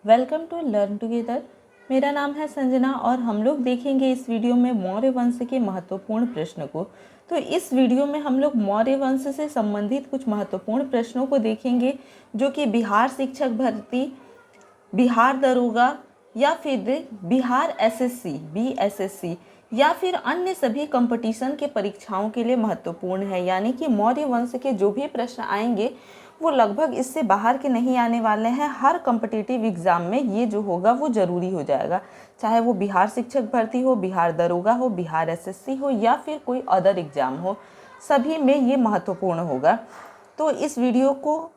Welcome to learn together. मेरा नाम है संजना और हम लोग देखेंगे इस वीडियो में मौर्य वंश के महत्वपूर्ण प्रश्न को। तो इस वीडियो में हम लोग मौर्य वंश से संबंधित कुछ महत्वपूर्ण प्रश्नों को देखेंगे जो कि बिहार शिक्षक भर्ती, बिहार दरोगा या फिर बिहार एसएससी बीएसएससी या फिर अन्य सभी कंपटीशन के परीक्षाओं के लिए महत्वपूर्ण है। यानी कि मौर्य वंश के जो भी प्रश्न आएंगे वो लगभग इससे बाहर के नहीं आने वाले हैं। हर कॉम्पिटिटिव एग्ज़ाम में ये जो होगा वो ज़रूरी हो जाएगा, चाहे वो बिहार शिक्षक भर्ती हो, बिहार दरोगा हो, बिहार एसएससी हो या फिर कोई अदर एग्ज़ाम हो, सभी में ये महत्वपूर्ण होगा। तो इस वीडियो को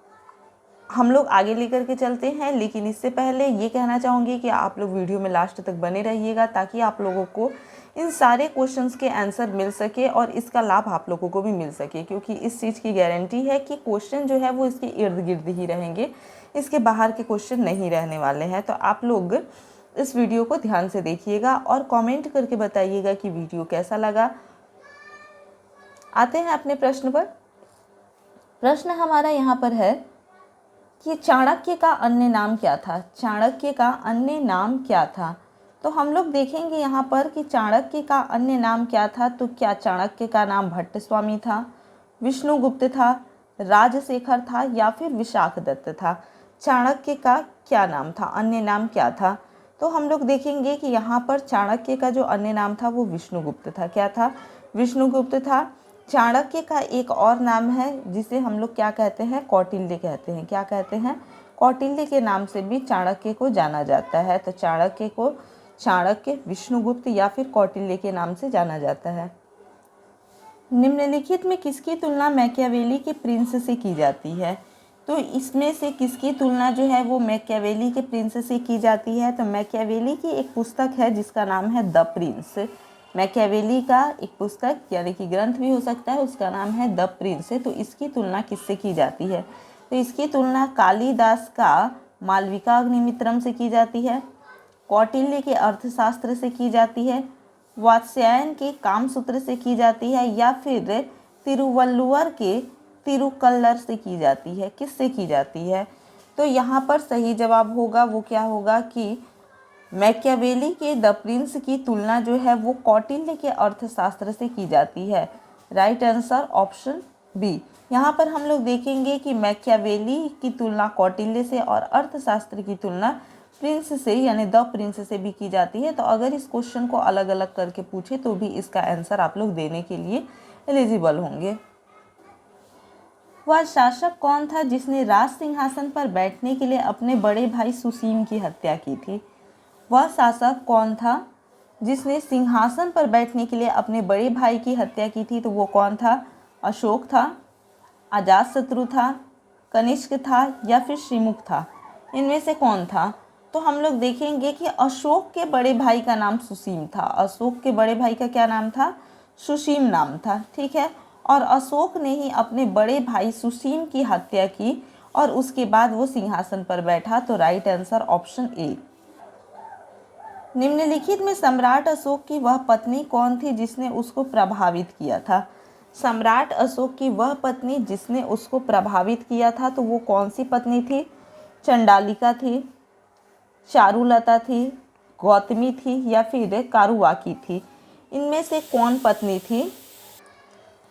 हम लोग आगे लेकर के चलते हैं, लेकिन इससे पहले ये कहना चाहूँगी कि आप लोग वीडियो में लास्ट तक बने रहिएगा ताकि आप लोगों को इन सारे क्वेश्चंस के आंसर मिल सके और इसका लाभ आप लोगों को भी मिल सके, क्योंकि इस चीज़ की गारंटी है कि क्वेश्चन जो है वो इसके इर्द गिर्द ही रहेंगे, इसके बाहर के क्वेश्चन नहीं रहने वाले हैं। तो आप लोग इस वीडियो को ध्यान से देखिएगा और कॉमेंट करके बताइएगा कि वीडियो कैसा लगा। आते हैं अपने प्रश्न पर। प्रश्न हमारा यहाँ पर है कि चाणक्य का अन्य नाम क्या था। चाणक्य का अन्य नाम क्या था? तो हम लोग देखेंगे यहाँ पर कि चाणक्य का अन्य नाम क्या था। तो क्या चाणक्य का नाम भट्ट स्वामी था, विष्णुगुप्त था, राजशेखर था या फिर विशाखदत्त था? चाणक्य का क्या नाम था, अन्य नाम क्या था? तो हम लोग देखेंगे कि यहाँ पर चाणक्य का जो अन्य नाम था वो विष्णुगुप्त था। क्या था? विष्णुगुप्त था। चाणक्य का एक और नाम है जिसे हम लोग क्या कहते हैं, कौटिल्य कहते हैं। क्या कहते हैं? कौटिल्य के नाम से भी चाणक्य को जाना जाता है। तो चाणक्य को चाणक्य, विष्णुगुप्त या फिर कौटिल्य के नाम से जाना जाता है। निम्नलिखित में किसकी तुलना मैकियावेली के प्रिंस से की जाती है? तो इसमें से किसकी तुलना जो है वो मैकियावेली के प्रिंस से की जाती है? तो मैकियावेली की एक पुस्तक है जिसका नाम है द प्रिंस। मैकियावेली का एक पुस्तक यानी कि ग्रंथ भी हो सकता है, उसका नाम है द प्रिंस। तो इसकी तुलना किससे की जाती है? तो इसकी तुलना कालिदास का मालविका अग्निमित्रम से की जाती है, कौटिल्य के अर्थशास्त्र से की जाती है, वात्स्यायन के कामसूत्र से की जाती है या फिर तिरुवल्लुवर के तिरुक्कलर से की जाती है। किससे की जाती है? तो यहाँ पर सही जवाब होगा वो क्या होगा कि मैकियावेली के द प्रिंस की तुलना जो है वो कौटिल्य के अर्थशास्त्र से की जाती है। Right answer option B. यहाँ पर हम लोग देखेंगे कि मैकियावेली की तुलना कौटिल्य से और अर्थशास्त्र की तुलना प्रिंस से यानी द प्रिंस से भी की जाती है। तो अगर इस क्वेश्चन को अलग अलग करके पूछे तो भी इसका आंसर आप लोग देने के लिए एलिजिबल होंगे। वह शासक कौन था जिसने राज सिंहासन पर बैठने के लिए अपने बड़े भाई सुसीम की हत्या की थी? वह शासक कौन था जिसने सिंहासन पर बैठने के लिए अपने बड़े भाई की हत्या की थी? तो वो कौन था? अशोक था, अजातशत्रु था, कनिष्क था या फिर श्रीमुख था? इनमें से कौन था? तो हम लोग देखेंगे कि अशोक के बड़े भाई का नाम सुसीम था। अशोक के बड़े भाई का क्या नाम था? सुसीम नाम था। ठीक है, और अशोक ने ही अपने बड़े भाई सुसीम की हत्या की और उसके बाद वो सिंहासन पर बैठा। तो राइट आंसर ऑप्शन ए। निम्नलिखित में सम्राट अशोक की वह पत्नी कौन थी जिसने उसको प्रभावित किया था? सम्राट अशोक की वह पत्नी जिसने उसको प्रभावित किया था तो वो कौन सी पत्नी थी? चंडालिका थी, चारुलता थी, गौतमी थी या फिर कारुवाकी थी? इनमें से कौन पत्नी थी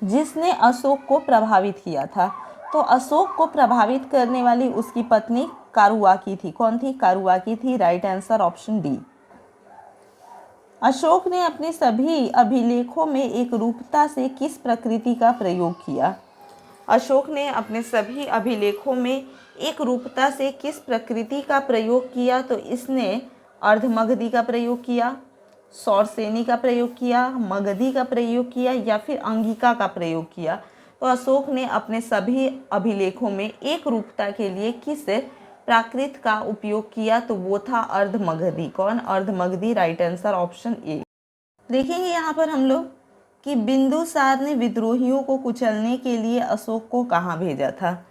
जिसने अशोक को प्रभावित किया था? तो अशोक को प्रभावित करने वाली उसकी पत्नी कारुवाकी थी। कौन थी? कारुवाकी थी। Right answer option D. Ashok ने अपने सभी अभिलेखों में एक रूपता से किस प्रकृति का प्रयोग किया? अशोक ने अपने सभी अभिलेखों में एक रूपता से किस प्रकृति का प्रयोग किया? तो इसने अर्धमगधी का प्रयोग किया, सौरसेनी का प्रयोग किया, मगधी का प्रयोग किया या फिर अंगिका का प्रयोग किया? तो अशोक ने अपने सभी अभिलेखों में एक रूपता के लिए किस प्राकृत का उपयोग किया? तो वो था अर्धमगधी। कौन? Ardhamagadhi. Right answer option A. देखेंगे यहाँ पर हम लोग कि बिंदुसार ने विद्रोहियों को कुचलने के लिए अशोक को कहाँ भेजा था?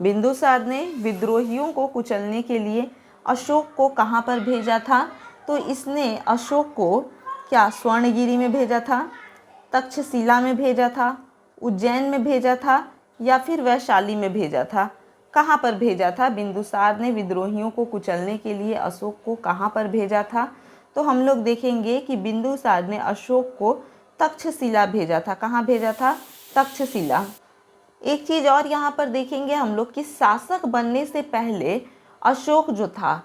बिंदुसार ने विद्रोहियों को कुचलने के लिए अशोक को कहाँ पर भेजा था? तो इसने अशोक को क्या स्वर्णगिरी में भेजा था, तक्षशिला में भेजा था, उज्जैन में भेजा था या फिर वैशाली में भेजा था? कहाँ पर भेजा था? बिंदुसार ने विद्रोहियों को कुचलने के लिए अशोक को कहाँ पर भेजा था? तो हम लोग देखेंगे कि बिंदुसार ने अशोक को तक्षशिला भेजा था। कहाँ भेजा था? तक्षशिला। एक चीज़ और यहाँ पर देखेंगे हम लोग कि शासक बनने से पहले अशोक जो था,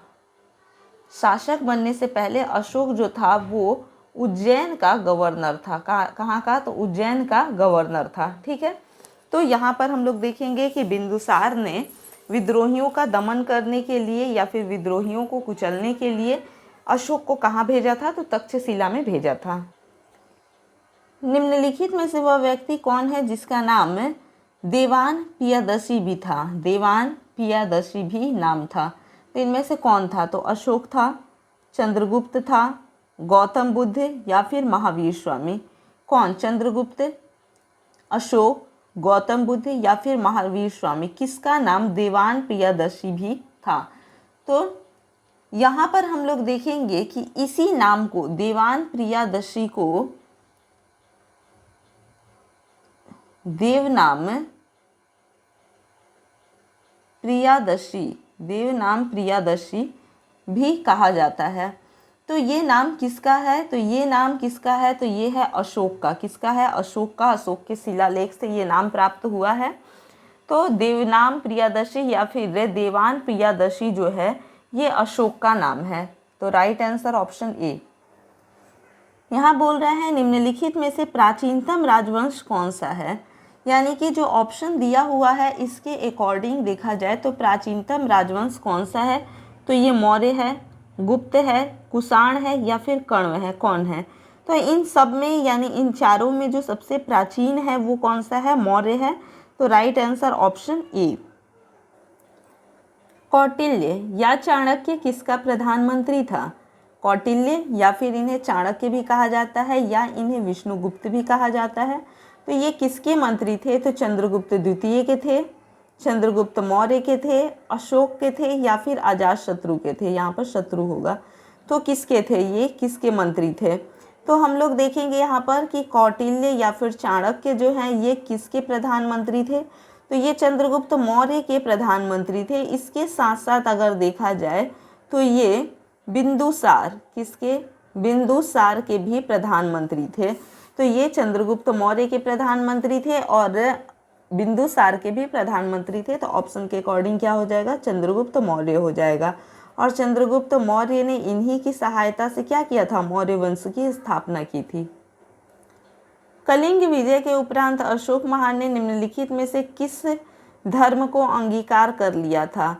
शासक बनने से पहले अशोक जो था वो उज्जैन का गवर्नर था। कहाँ का? तो उज्जैन का गवर्नर था। ठीक है, तो यहाँ पर हम लोग देखेंगे कि बिंदुसार ने विद्रोहियों का दमन करने के लिए या फिर विद्रोहियों को कुचलने के लिए अशोक को कहाँ भेजा था? तो तक्षशिला में भेजा था। निम्नलिखित में से वह व्यक्ति कौन है जिसका नाम देवान पियादशी भी था? देवान पियादशी भी नाम था। तो इनमें से कौन था? तो अशोक था, चंद्रगुप्त था, गौतम बुद्ध या फिर महावीर स्वामी। कौन? चंद्रगुप्त, अशोक, गौतम बुद्ध या फिर महावीर स्वामी। किसका नाम देवान प्रियदर्शी भी था? तो यहाँ पर हम लोग देखेंगे कि इसी नाम को, देवान प्रियदर्शी को देवनाम प्रियदर्शी भी कहा जाता है। तो ये नाम किसका है? तो ये नाम किसका है? तो ये है अशोक का। किसका है? अशोक का। अशोक के शिलालेख से ये नाम प्राप्त हुआ है। तो देवनाम प्रियदर्शी या फिर देवान प्रियदर्शी जो है ये अशोक का नाम है। तो राइट आंसर ऑप्शन ए। यहाँ बोल रहे हैं निम्नलिखित में से प्राचीनतम राजवंश कौन सा है? यानी कि जो ऑप्शन दिया हुआ है इसके अकॉर्डिंग देखा जाए तो प्राचीनतम राजवंश कौन सा है? तो ये मौर्य है, गुप्त है, कुषाण है या फिर कण्व है। कौन है? तो इन सब में यानी इन चारों में जो सबसे प्राचीन है वो कौन सा है? मौर्य है। तो राइट आंसर ऑप्शन ए। कौटिल्य या चाणक्य किसका प्रधानमंत्री था? कौटिल्य या फिर इन्हें चाणक्य भी कहा जाता है या इन्हें विष्णुगुप्त भी कहा जाता है। तो ये किसके मंत्री थे? तो चंद्रगुप्त द्वितीय के थे, चंद्रगुप्त मौर्य के थे, अशोक के थे या फिर अजातशत्रु के थे। यहाँ पर शत्रु होगा। तो किसके थे? ये किसके मंत्री थे? तो हम लोग देखेंगे यहाँ पर कि कौटिल्य या फिर चाणक्य जो हैं ये किसके प्रधानमंत्री थे? तो ये चंद्रगुप्त मौर्य के प्रधानमंत्री थे। इसके साथ साथ अगर देखा जाए तो ये बिंदुसार, किसके? बिंदुसार के भी प्रधानमंत्री थे। तो ये चंद्रगुप्त मौर्य के प्रधानमंत्री थे और बिंदुसार के भी प्रधानमंत्री थे। तो ऑप्शन के अकॉर्डिंग क्या हो जाएगा? चंद्रगुप्त मौर्य हो जाएगा। और चंद्रगुप्त मौर्य ने इन्हीं की सहायता से क्या किया था? मौर्य वंश की स्थापना की थी। कलिंग विजय के उपरांत अशोक महान ने निम्नलिखित में से किस धर्म को अंगीकार कर लिया था?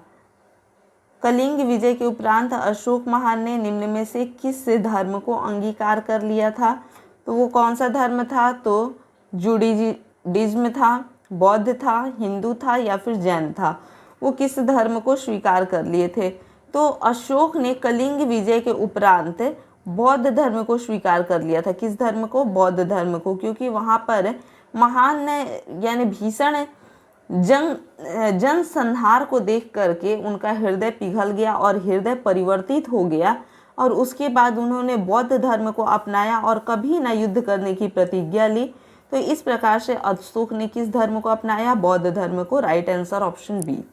कलिंग विजय के उपरांत अशोक महान ने निम्न में से किस धर्म को अंगीकार कर लिया था? तो वो कौन सा धर्म था? तो जुडिज्म था, बौद्ध था, हिंदू था या फिर जैन था। वो किस धर्म को स्वीकार कर लिए थे? तो अशोक ने कलिंग विजय के उपरांत बौद्ध धर्म को स्वीकार कर लिया था। किस धर्म को? बौद्ध धर्म को। क्योंकि वहाँ पर महान यानी भीषण जनसंहार को देख करके उनका हृदय पिघल गया और हृदय परिवर्तित हो गया और उसके बाद उन्होंने बौद्ध धर्म को अपनाया और कभी ना युद्ध करने की प्रतिज्ञा ली। तो इस प्रकार से अशोक ने किस धर्म को अपनाया? बौद्ध धर्म को। Right answer option B.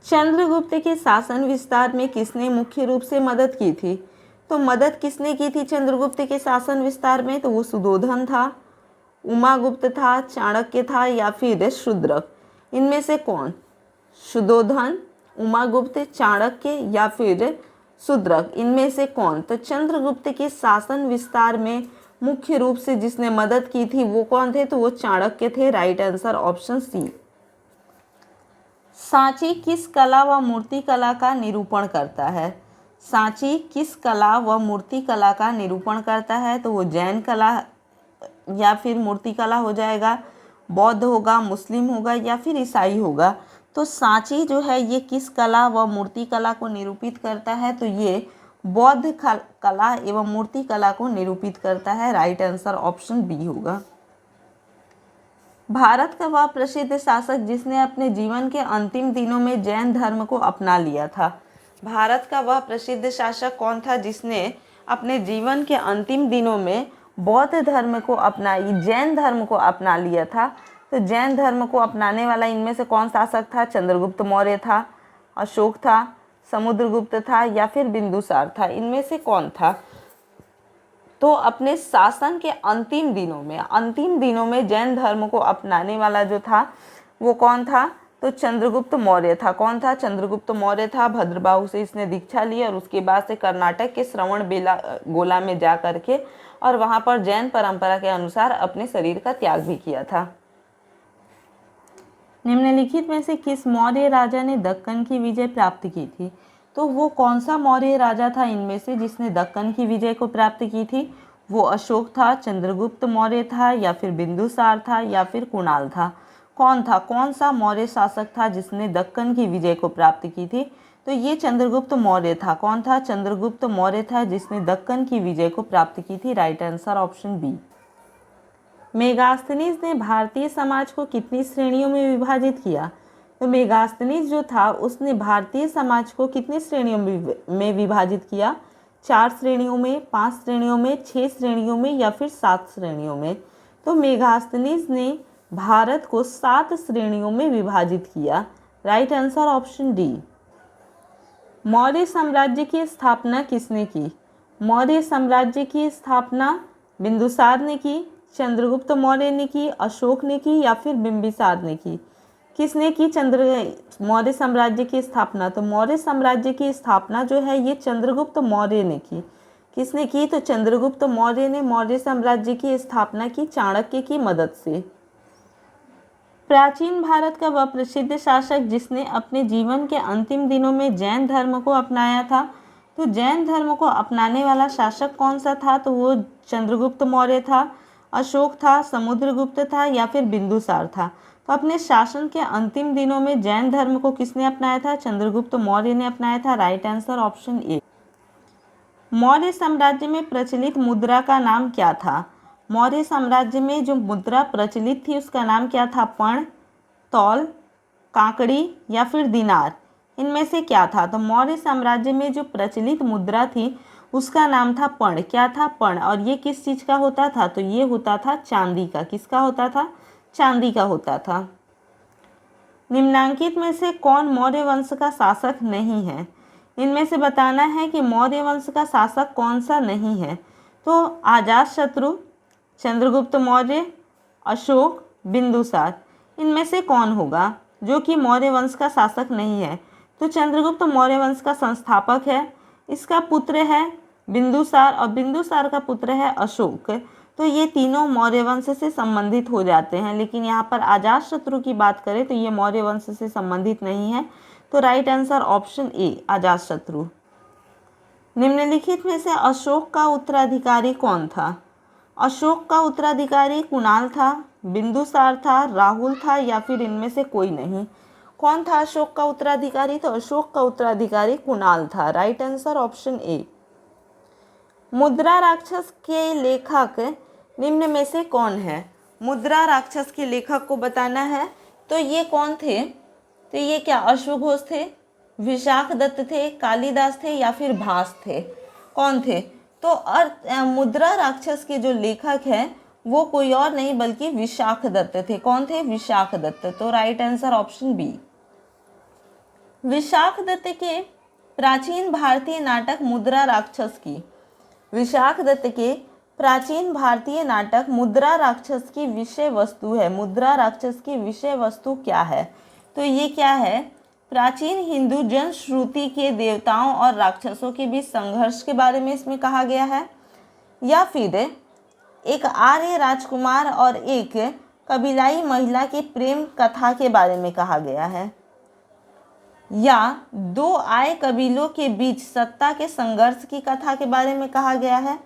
Chandragupta के शासन विस्तार में किसने मुख्य रूप से मदद की थी? तो मदद किसने की थी चंद्रगुप्त के शासन विस्तार में? तो वो सुधोधन था, उमागुप्त था, चाणक्य था या फिर शूद्रक। इनमें से कौन? सुधोधन, उमागुप्त, चाणक्य या फिर शूद्रक। इनमें से कौन? तो चंद्रगुप्त के शासन विस्तार में मुख्य रूप से जिसने मदद की थी वो कौन थे? तो वो चाणक्य थे। Right answer option C. Sanchi किस कला व मूर्ति कला का निरूपण करता है? सांची किस कला व मूर्ति कला का निरूपण करता है? तो वो जैन कला या फिर मूर्ति कला हो जाएगा, बौद्ध होगा, मुस्लिम होगा या फिर ईसाई होगा। तो सांची जो है ये किस कला व मूर्ति कला को निरूपित करता है? तो ये बौद्ध कला एवं मूर्ति कला को निरूपित करता है। राइट आंसर ऑप्शन बी होगा। भारत का वह प्रसिद्ध शासक जिसने अपने जीवन के अंतिम दिनों में जैन धर्म को अपना लिया था? भारत का वह प्रसिद्ध शासक कौन था जिसने अपने जीवन के अंतिम दिनों में बौद्ध धर्म को अपनाई, जैन धर्म को अपना लिया था? तो जैन धर्म को अपनाने वाला इनमें से कौन शासक था? चंद्रगुप्त मौर्य था, अशोक था, समुद्रगुप्त था या फिर बिंदुसार था? इनमें से कौन था? तो अपने शासन के अंतिम दिनों में जैन धर्म को अपनाने वाला जो था वो कौन था? तो चंद्रगुप्त मौर्य था। कौन था? चंद्रगुप्त मौर्य था। भद्रबाहु से इसने दीक्षा ली और उसके बाद से कर्नाटक के श्रवणबेलागोला में जा करके और वहाँ पर जैन परंपरा के अनुसार अपने शरीर का त्याग भी किया था। निम्नलिखित में से किस मौर्य राजा ने दक्कन की विजय प्राप्त की थी? तो वो कौन सा मौर्य राजा था इनमें से जिसने दक्कन की विजय को प्राप्त की थी? वो अशोक था, चंद्रगुप्त मौर्य था या फिर बिंदुसार था या फिर कुणाल था? कौन था? कौन सा मौर्य शासक था जिसने दक्कन की विजय को प्राप्त की थी? तो ये चंद्रगुप्त मौर्य था। कौन था? चंद्रगुप्त मौर्य था जिसने दक्कन की विजय को प्राप्त की थी। Right answer option B. Megasthenes ने भारतीय समाज को कितनी श्रेणियों में विभाजित किया? तो मेगास्थनीज जो था उसने भारतीय समाज को कितनी श्रेणियों में विभाजित किया? 4 श्रेणियों में, 5 श्रेणियों में, 6 श्रेणियों में या फिर 7 श्रेणियों में? तो मेगास्थनीज ने भारत को 7 श्रेणियों में विभाजित किया। Right answer option D. Maurya साम्राज्य की स्थापना किसने की? मौर्य साम्राज्य की स्थापना बिंदुसार ने की, चंद्रगुप्त मौर्य ने की, अशोक ने की या फिर बिंबिसार ने की? किसने की मौर्य साम्राज्य की स्थापना? तो मौर्य साम्राज्य की स्थापना जो है ये चंद्रगुप्त मौर्य ने की। किसने की? तो चंद्रगुप्त मौर्य ने मौर्य साम्राज्य की स्थापना की चाणक्य की मदद से। प्राचीन भारत का वह प्रसिद्ध शासक जिसने अपने जीवन के अंतिम दिनों में जैन धर्म को अपनाया था? तो जैन धर्म को अपनाने वाला शासक कौन सा था? तो वो चंद्रगुप्त मौर्य था, अशोक था, समुद्रगुप्त था या फिर बिंदुसार था? तो अपने शासन के अंतिम दिनों में जैन धर्म को किसने अपनाया था? चंद्रगुप्त मौर्य ने अपनाया था। राइट आंसर ऑप्शन ए। मौर्य साम्राज्य में प्रचलित मुद्रा का नाम क्या था? मौर्य साम्राज्य में जो मुद्रा प्रचलित थी उसका नाम क्या था? पण, तौल, काकड़ी या फिर दिनार? इनमें से क्या था? तो मौर्य साम्राज्य में जो प्रचलित मुद्रा थी उसका नाम था पण। क्या था? पण। और ये किस चीज़ का होता था? तो ये होता था चांदी का। किसका होता था? चांदी का होता था। निम्नांकित में से कौन मौर्य वंश का शासक नहीं है? इनमें से बताना है कि मौर्य वंश का शासक कौन सा नहीं है। तो अजातशत्रु, चंद्रगुप्त मौर्य, अशोक, बिंदुसार, इनमें से कौन होगा जो कि मौर्य वंश का शासक नहीं है? तो चंद्रगुप्त मौर्य वंश का संस्थापक है, इसका पुत्र है बिंदुसार और बिंदुसार का पुत्र है अशोक। तो ये तीनों मौर्य वंश से संबंधित हो जाते हैं, लेकिन यहाँ पर अजातशत्रु की बात करें तो ये मौर्य वंश से संबंधित नहीं है। तो राइट आंसर ऑप्शन ए अजातशत्रु। निम्नलिखित में से अशोक का उत्तराधिकारी कौन था? अशोक का उत्तराधिकारी कुणाल था, बिंदुसार था, राहुल था या फिर इनमें से कोई नहीं? कौन था अशोक का उत्तराधिकारी? तो अशोक का उत्तराधिकारी कुणाल था। राइट आंसर ऑप्शन ए। मुद्रा राक्षस के लेखक निम्न में से कौन है? मुद्रा राक्षस के लेखक को बताना है। तो ये कौन थे? तो ये क्या अश्वघोष थे, विशाख दत्त थे, कालिदास थे या फिर भास थे? कौन थे? तो मुद्रा राक्षस के जो लेखक हैं वो कोई और नहीं बल्कि विशाख दत्त थे। कौन थे? विशाख दत्त। तो right answer option B. Vishakhadatta के प्राचीन भारतीय नाटक मुद्रा राक्षस की विशाख दत्त के प्राचीन भारतीय नाटक मुद्रा राक्षस की विषय वस्तु है। मुद्रा राक्षस की विषय वस्तु क्या है? तो ये क्या है? प्राचीन हिंदू जनश्रुति के देवताओं और राक्षसों के बीच संघर्ष के बारे में इसमें कहा गया है, या फिर एक आर्य राजकुमार और एक कबीलाई महिला की प्रेम कथा के बारे में कहा गया है, या 2 आय कबीलों के बीच सत्ता के संघर्ष की कथा के बारे में कहा गया है,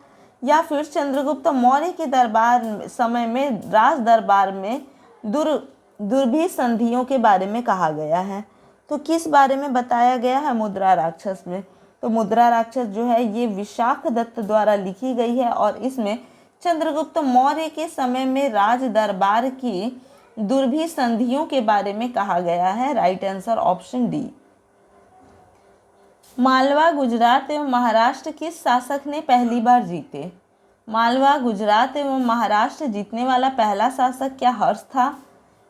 या फिर चंद्रगुप्त मौर्य के दरबार समय में राज दरबार में दुर्भी संधियों के बारे में कहा गया है? तो किस बारे में बताया गया है मुद्रा राक्षस में? तो मुद्रा राक्षस जो है ये विशाख दत्त द्वारा लिखी गई है और इसमें चंद्रगुप्त मौर्य के समय में राज दरबार की दुर्भी संधियों के बारे में कहा गया है। Right answer option D. Malwa, Gujarat एवं महाराष्ट्र किस शासक ने पहली बार जीते? मालवा, गुजरात एवं महाराष्ट्र जीतने वाला पहला शासक क्या हर्ष था,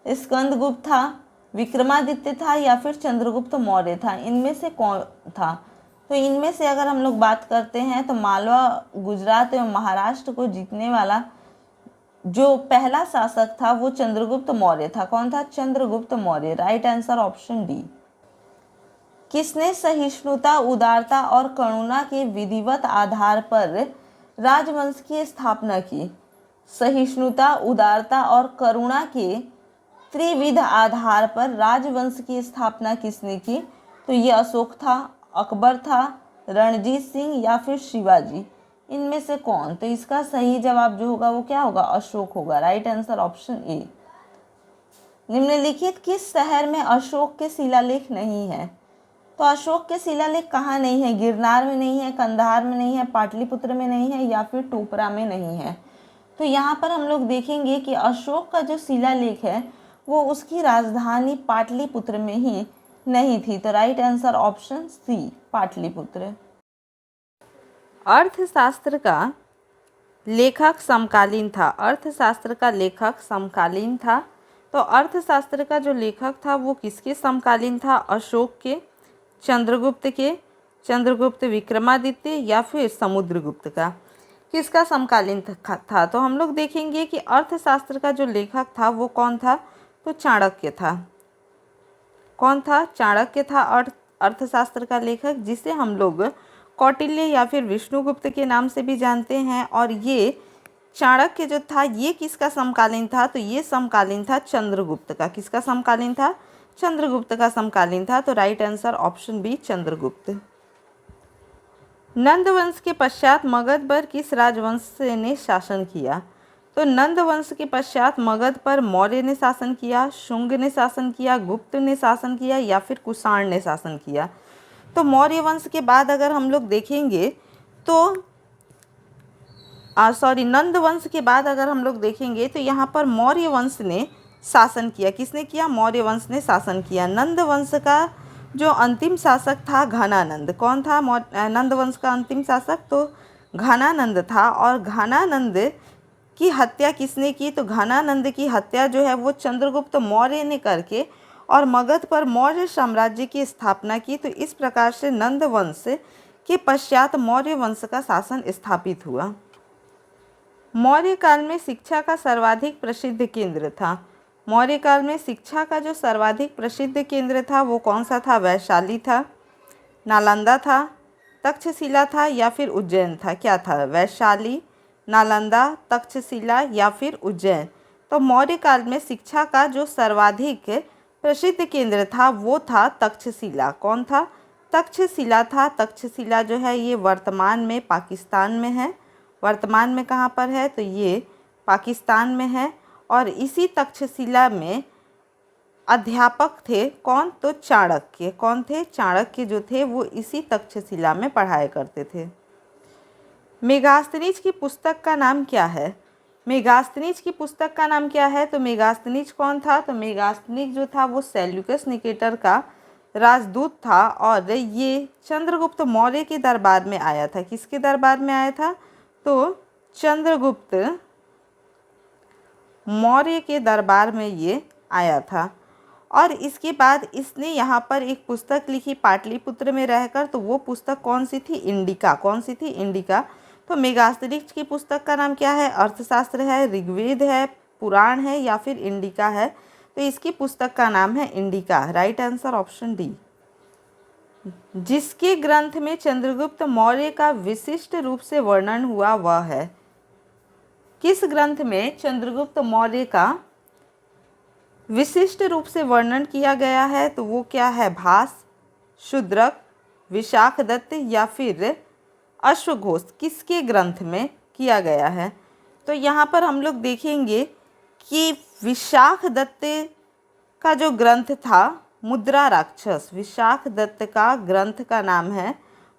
स्कंदगुप्त था, विक्रमादित्य था या फिर चंद्रगुप्त मौर्य था? इनमें से कौन था? तो इनमें से अगर हम लोग बात करते हैं तो मालवा, गुजरात एवं महाराष्ट्र को जीतने वाला जो पहला शासक था वो चंद्रगुप्त मौर्य था। कौन था? Chandragupta Maurya. Right answer option D. किसने सहिष्णुता, उदारता और करुणा के विधिवत आधार पर राजवंश की स्थापना की? सहिष्णुता, उदारता और करुणा के त्रिविध आधार पर राजवंश की स्थापना किसने की? तो ये अशोक था, अकबर था, रणजीत सिंह या फिर शिवाजी? इनमें से कौन? तो इसका सही जवाब जो होगा वो क्या होगा? अशोक होगा। राइट आंसर ऑप्शन ए। निम्नलिखित किस शहर में अशोक के शिलालेख नहीं है? तो अशोक के शिलालेख कहाँ नहीं है? गिरनार में नहीं है, कंधार में नहीं है, पाटलिपुत्र में नहीं है या फिर टोपरा में नहीं है? तो यहाँ पर हम लोग देखेंगे कि अशोक का जो शिलालेख है वो उसकी राजधानी पाटलिपुत्र में ही नहीं थी। तो right answer option C, Pataliputra. Arthashastra का लेखक समकालीन था। अर्थशास्त्र का लेखक समकालीन था। तो अर्थशास्त्र का जो लेखक था वो किसके समकालीन था? अशोक के, चंद्रगुप्त के, चंद्रगुप्त विक्रमादित्य या फिर समुद्रगुप्त का? किसका समकालीन था? तो हम लोग देखेंगे कि अर्थशास्त्र का जो लेखक था वो कौन था? तो चाणक्य था। कौन था? चाणक्य था अर्थशास्त्र का लेखक, जिसे हम लोग कौटिल्य या फिर विष्णुगुप्त के नाम से भी जानते हैं। और ये चाणक्य जो था ये किसका समकालीन था? तो ये समकालीन था चंद्रगुप्त का। किसका समकालीन था? चंद्रगुप्त का समकालीन था। तो right answer option B, Chandragupta. Nanda वंश के पश्चात मगध पर किस राजवंश ने शासन किया? तो नंद वंश के पश्चात मगध पर मौर्य ने शासन किया, शुंग ने शासन किया, गुप्त ने शासन किया या फिर कुषाण ने शासन किया? तो मौर्य वंश के बाद अगर हम लोग देखेंगे तो नंद वंश के बाद अगर हम लोग देखेंगे तो यहाँ पर मौर्य वंश ने शासन किया। किसने किया? मौर्य वंश ने शासन किया। नंद वंश का जो अंतिम शासक था घनानंद। कौन था नंद वंश का अंतिम शासक? तो घनानंद था। और घनानंद की हत्या किसने की? तो घनानंद की हत्या जो है वो चंद्रगुप्त मौर्य ने करके और मगध पर मौर्य साम्राज्य की स्थापना की। तो इस प्रकार से नंद वंश के पश्चात मौर्य वंश का शासन स्थापित हुआ। मौर्य काल में शिक्षा का सर्वाधिक प्रसिद्ध केंद्र था। मौर्य काल में शिक्षा का जो सर्वाधिक प्रसिद्ध केंद्र था वो कौन सा था? वैशाली था, नालंदा था, तक्षशिला था या फिर उज्जैन था? क्या था? वैशाली, नालंदा, तक्षशिला या फिर उज्जैन? तो मौर्य काल में शिक्षा का जो सर्वाधिक प्रसिद्ध केंद्र था वो था तक्षशिला। कौन था? तक्षशिला था। तक्षशिला जो है ये वर्तमान में पाकिस्तान में है। वर्तमान में कहाँ पर है? तो ये पाकिस्तान में है। और इसी तक्षशिला में अध्यापक थे कौन? तो चाणक्य। कौन थे? चाणक्य जो थे वो इसी तक्षशिला में पढ़ाया करते थे। मेगास्थनीज की पुस्तक का नाम क्या है? मेगास्थनीज की पुस्तक का नाम क्या है? तो मेगास्थनीज कौन था? तो मेगास्थनीज जो था वो सेल्यूकस निकेटर का राजदूत था और ये चंद्रगुप्त मौर्य के दरबार में आया था। किसके दरबार में आया था? तो चंद्रगुप्त मौर्य के दरबार में ये आया था। और इसके बाद इसने यहाँ पर एक पुस्तक लिखी पाटलिपुत्र में रहकर। तो वो पुस्तक कौन सी थी? इंडिका। कौन सी थी? इंडिका। तो मेगास्थनीज की पुस्तक का नाम क्या है? अर्थशास्त्र है, ऋग्वेद है, पुराण है या फिर इंडिका है? तो इसकी पुस्तक का नाम है indica. Right answer option D. जिसके ग्रंथ में चंद्रगुप्त मौर्य का विशिष्ट रूप से वर्णन हुआ वह है? किस ग्रंथ में चंद्रगुप्त मौर्य का विशिष्ट रूप से वर्णन किया गया है? तो वो क्या है? भास, शूद्रक, विशाखदत्त या फिर अश्वघोष? किसके ग्रंथ में किया गया है? तो यहाँ पर हम लोग देखेंगे कि विशाखदत्त का जो ग्रंथ था मुद्रा राक्षस। विशाखदत्त का ग्रंथ का नाम है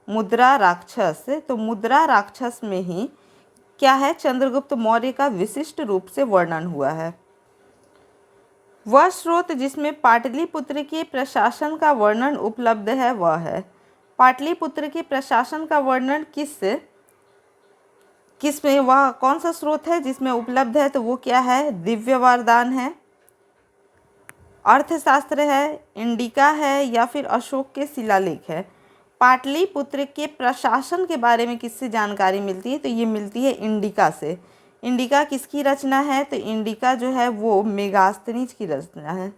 मुद्रा राक्षस। तो मुद्रा राक्षस में ही क्या है? चंद्रगुप्त मौर्य का विशिष्ट रूप से वर्णन हुआ है। वह स्रोत जिसमें पाटलिपुत्र के प्रशासन का वर्णन उपलब्ध है वह है? पाटलिपुत्र के प्रशासन का वर्णन किस में वह कौन सा स्रोत है जिसमें उपलब्ध है? तो वो क्या है? दिव्य वरदान है, अर्थशास्त्र है, इंडिका है, या फिर अशोक के शिलालेख है। पाटलिपुत्र के प्रशासन के बारे में किससे जानकारी मिलती है? तो ये मिलती है इंडिका से। इंडिका किसकी रचना है? तो इंडिका जो है वो मेगास्थनीज की रचना है।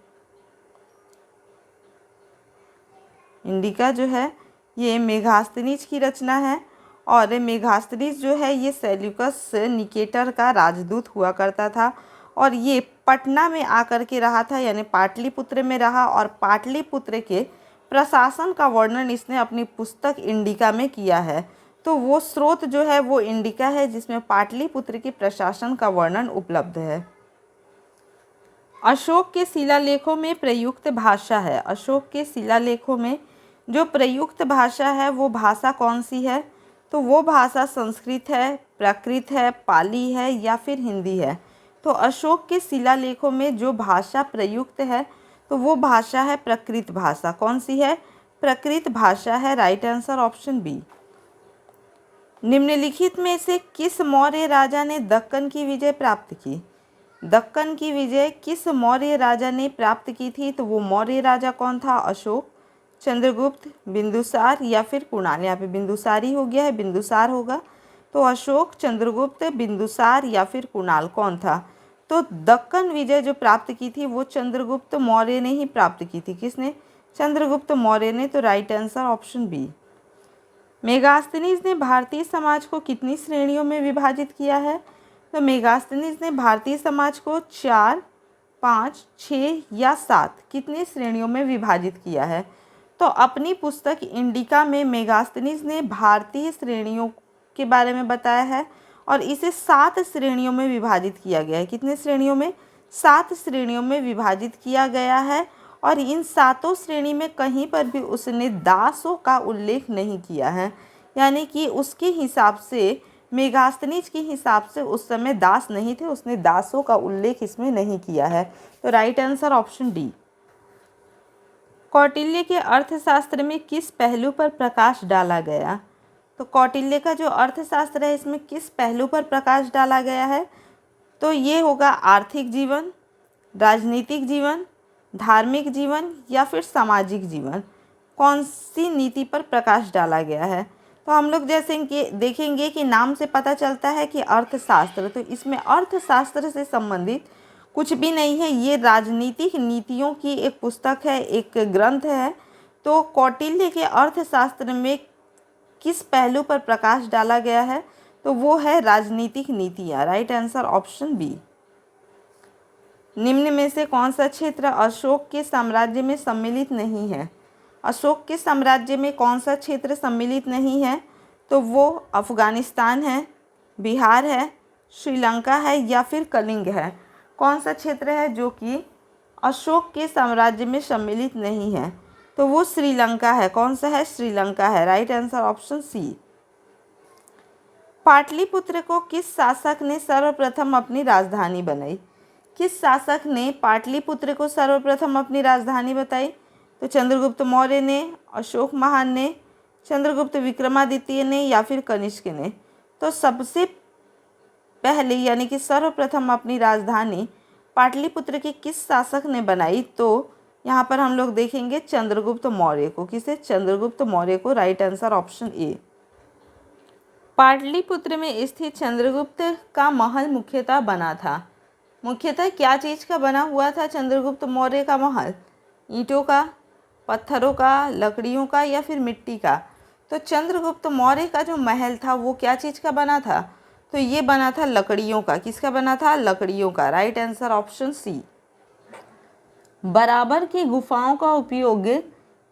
इंडिका जो है ये मेगास्थनीज की रचना है, और मेगास्थनीज जो है ये सेल्यूकस निकेटर का राजदूत हुआ करता था, और ये पटना में आकर के रहा था, यानी पाटलिपुत्र में रहा, और पाटलिपुत्र के प्रशासन का वर्णन इसने अपनी पुस्तक इंडिका में किया है। तो वो स्रोत जो है वो इंडिका है, जिसमें पाटलिपुत्र के प्रशासन का वर्णन उपलब्ध है। अशोक के शिलालेखों में प्रयुक्त भाषा है। अशोक के शिलालेखों में जो प्रयुक्त भाषा है वो भाषा कौन सी है? तो वो भाषा संस्कृत है, प्राकृत है, पाली है, या फिर हिंदी है। तो अशोक के शिलालेखों में जो भाषा प्रयुक्त है तो वो भाषा है प्राकृत भाषा। कौन सी है? प्राकृत भाषा है। Right answer option B. निम्नलिखित में से किस मौर्य राजा ने दक्कन की विजय प्राप्त की? दक्कन की विजय किस मौर्य राजा ने प्राप्त की थी? तो वो मौर्य राजा कौन था? अशोक, चंद्रगुप्त, बिंदुसार, या फिर कुणाल। यहाँ पे बिंदुसार ही हो गया है, बिंदुसार होगा। तो अशोक, चंद्रगुप्त, बिंदुसार, या फिर कुणाल कौन था? तो दक्कन विजय जो प्राप्त की थी वो चंद्रगुप्त मौर्य ने ही प्राप्त की थी। किसने? चंद्रगुप्त मौर्य ने। तो right answer option B. Megasthenes ने भारतीय समाज को कितनी श्रेणियों में विभाजित किया है? तो मेगास्थनीज ने भारतीय समाज को 4, 5, 6 या 7 कितनी श्रेणियों में विभाजित किया है? तो अपनी पुस्तक इंडिका में मेगास्थनीज ने भारतीय श्रेणियों के बारे में बताया है, और इसे 7 श्रेणियों में विभाजित किया गया है। कितने श्रेणियों में? 7 श्रेणियों में विभाजित किया गया है, और इन 7 श्रेणी में कहीं पर भी उसने दासों का उल्लेख नहीं किया है, यानी कि उसके हिसाब से, मेगास्थनीज के हिसाब से उस समय दास नहीं थे, उसने दासों का उल्लेख इसमें नहीं किया है। तो right answer option D. Kautilya के अर्थशास्त्र में किस पहलू पर प्रकाश डाला गया? तो कौटिल्य का जो अर्थशास्त्र है इसमें किस पहलू पर प्रकाश डाला गया है? तो ये होगा आर्थिक जीवन, राजनीतिक जीवन, धार्मिक जीवन, या फिर सामाजिक जीवन। कौन सी नीति पर प्रकाश डाला गया है? तो हम लोग जैसे कि देखेंगे कि नाम से पता चलता है कि अर्थशास्त्र, तो इसमें अर्थशास्त्र से संबंधित कुछ भी नहीं है। ये राजनीतिक नीतियों की एक पुस्तक है, एक ग्रंथ है। तो कौटिल्य के अर्थशास्त्र में किस पहलू पर प्रकाश डाला गया है? तो वो है राजनीतिक नीतियाँ। Right answer option B. निम्न में से कौन सा क्षेत्र अशोक के साम्राज्य में सम्मिलित नहीं है? अशोक के साम्राज्य में कौन सा क्षेत्र सम्मिलित नहीं है? तो वो अफगानिस्तान है, बिहार है, श्रीलंका है, या फिर कलिंग है। कौन सा क्षेत्र है जो कि अशोक के साम्राज्य में सम्मिलित नहीं है? तो वो श्रीलंका है। कौन सा है? श्रीलंका है। Right answer option C. Pataliputra को किस शासक ने सर्वप्रथम अपनी राजधानी बनाई? किस शासक ने पाटलिपुत्र को सर्वप्रथम अपनी राजधानी बताई? तो चंद्रगुप्त मौर्य ने, अशोक महान ने, चंद्रगुप्त विक्रमादित्य ने, या फिर कनिष्क ने। तो सबसे पहले यानी कि सर्वप्रथम अपनी राजधानी पाटलिपुत्र के किस शासक ने बनाई? तो यहाँ पर हम लोग देखेंगे चंद्रगुप्त मौर्य को। किसे? चंद्रगुप्त मौर्य को। राइट आंसर ऑप्शन ए। पाटलिपुत्र में स्थित चंद्रगुप्त का महल मुख्यतः बना था। मुख्यतः क्या चीज़ का बना हुआ था चंद्रगुप्त मौर्य का महल? ईंटों का, पत्थरों का, लकड़ियों का, या फिर मिट्टी का? तो चंद्रगुप्त मौर्य का जो महल था वो क्या चीज़ का बना था? तो ये बना था लकड़ियों का। किसका बना था? लकड़ियों का। Right answer option C. Barabar की गुफाओं का उपयोग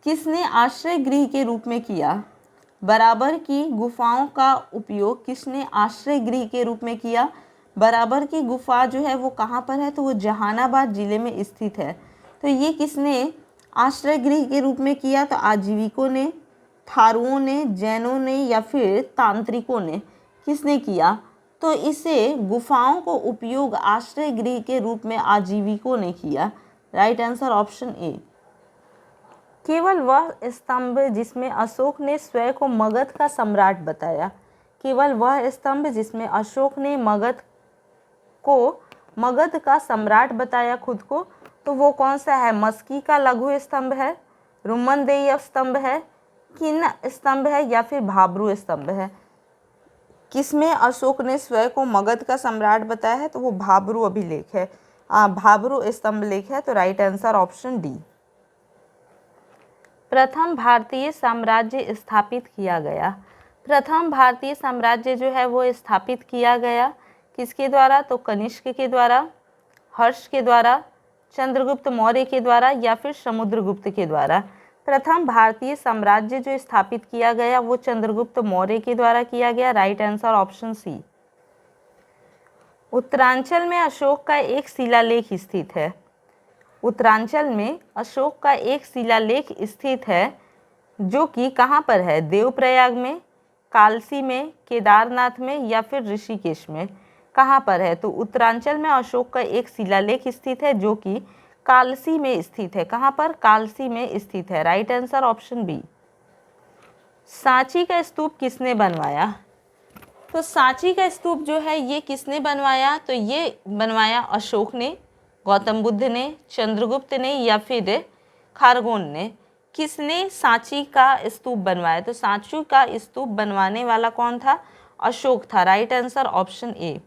किसने आश्रय गृह के रूप में किया? बराबर की गुफाओं का उपयोग किसने आश्रय गृह के रूप में किया? बराबर की गुफा जो है वो कहाँ पर है? तो वो जहानाबाद जिले में स्थित है। तो ये किसने आश्रय गृह के रूप में किया? तो आजीविकों ने, थारुओं ने, जैनों ने, या फिर तांत्रिकों ने। किसने किया? तो इसे गुफाओं को उपयोग आश्रय गृह के रूप में आजीविकों ने किया। राइट आंसर ऑप्शन ए। केवल वह स्तंभ जिसमें अशोक ने स्वयं को मगध का सम्राट बताया। केवल वह स्तंभ जिसमें अशोक ने मगध का सम्राट बताया खुद को, तो तो वो कौन सा है? मस्की का लघु स्तंभ है, रुमनदेय स्तंभ है, किन स्तंभ है या फिर भाब्रू स्तंभ है? किसमें अशोक ने स्वयं को मगध का सम्राट बताया है? तो वो भाब्रू अभिलेख है, भाब्रू स्तंभ लेख है। तो राइट आंसर ऑप्शन डी। प्रथम भारतीय साम्राज्य स्थापित किया गया। प्रथम भारतीय साम्राज्य जो है वो स्थापित किया गया किसके द्वारा? तो कनिष्क के द्वारा, हर्ष के द्वारा, चंद्रगुप्त मौर्य के द्वारा या फिर समुद्रगुप्त के द्वारा। प्रथम भारतीय साम्राज्य जो स्थापित किया गया वो चंद्रगुप्त मौर्य के द्वारा किया गया। Right answer option C. Uttaranchal में अशोक का एक शिलालेख स्थित है। उत्तरांचल में अशोक का एक शिलालेख स्थित है जो कि कहाँ पर है? देवप्रयाग में, कालसी में, केदारनाथ में या फिर ऋषिकेश में? कहाँ पर है? तो उत्तरांचल में अशोक का एक शिलालेख स्थित है जो कि कालसी में स्थित है। कहाँ पर? कालसी में स्थित है। Right answer option B. Sanchi का स्तूप किसने बनवाया? तो सांची का स्तूप जो है ये किसने बनवाया? तो ये बनवाया अशोक ने, गौतम बुद्ध ने, चंद्रगुप्त ने या फिर खारगोन ने। किसने सांची का स्तूप बनवाया? तो सांची का स्तूप बनवाने वाला कौन था? अशोक था। राइट आंसर ऑप्शन ए।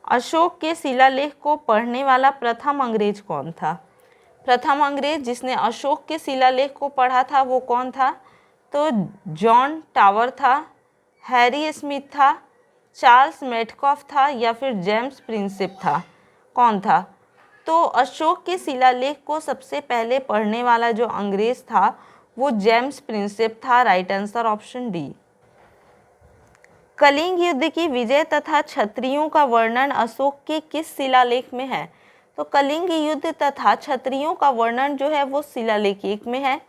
अशोक के शिलालेख को पढ़ने वाला प्रथम अंग्रेज कौन था? प्रथम अंग्रेज जिसने अशोक के शिलालेख को पढ़ा था वो कौन था? तो जॉन टावर था, हैरी स्मिथ था, चार्ल्स मेटकॉफ था या फिर जेम्स प्रिंसेप था? कौन था? तो अशोक के शिलालेख को सबसे पहले पढ़ने वाला जो अंग्रेज था वो जेम्स प्रिंसेप था। Right answer option D. Kalinga युद्ध की विजय तथा क्षत्रियों का वर्णन अशोक के किस शिलालेख में है? तो कलिंग युद्ध तथा क्षत्रियों का वर्णन जो है वो शिलालेख 1 में है,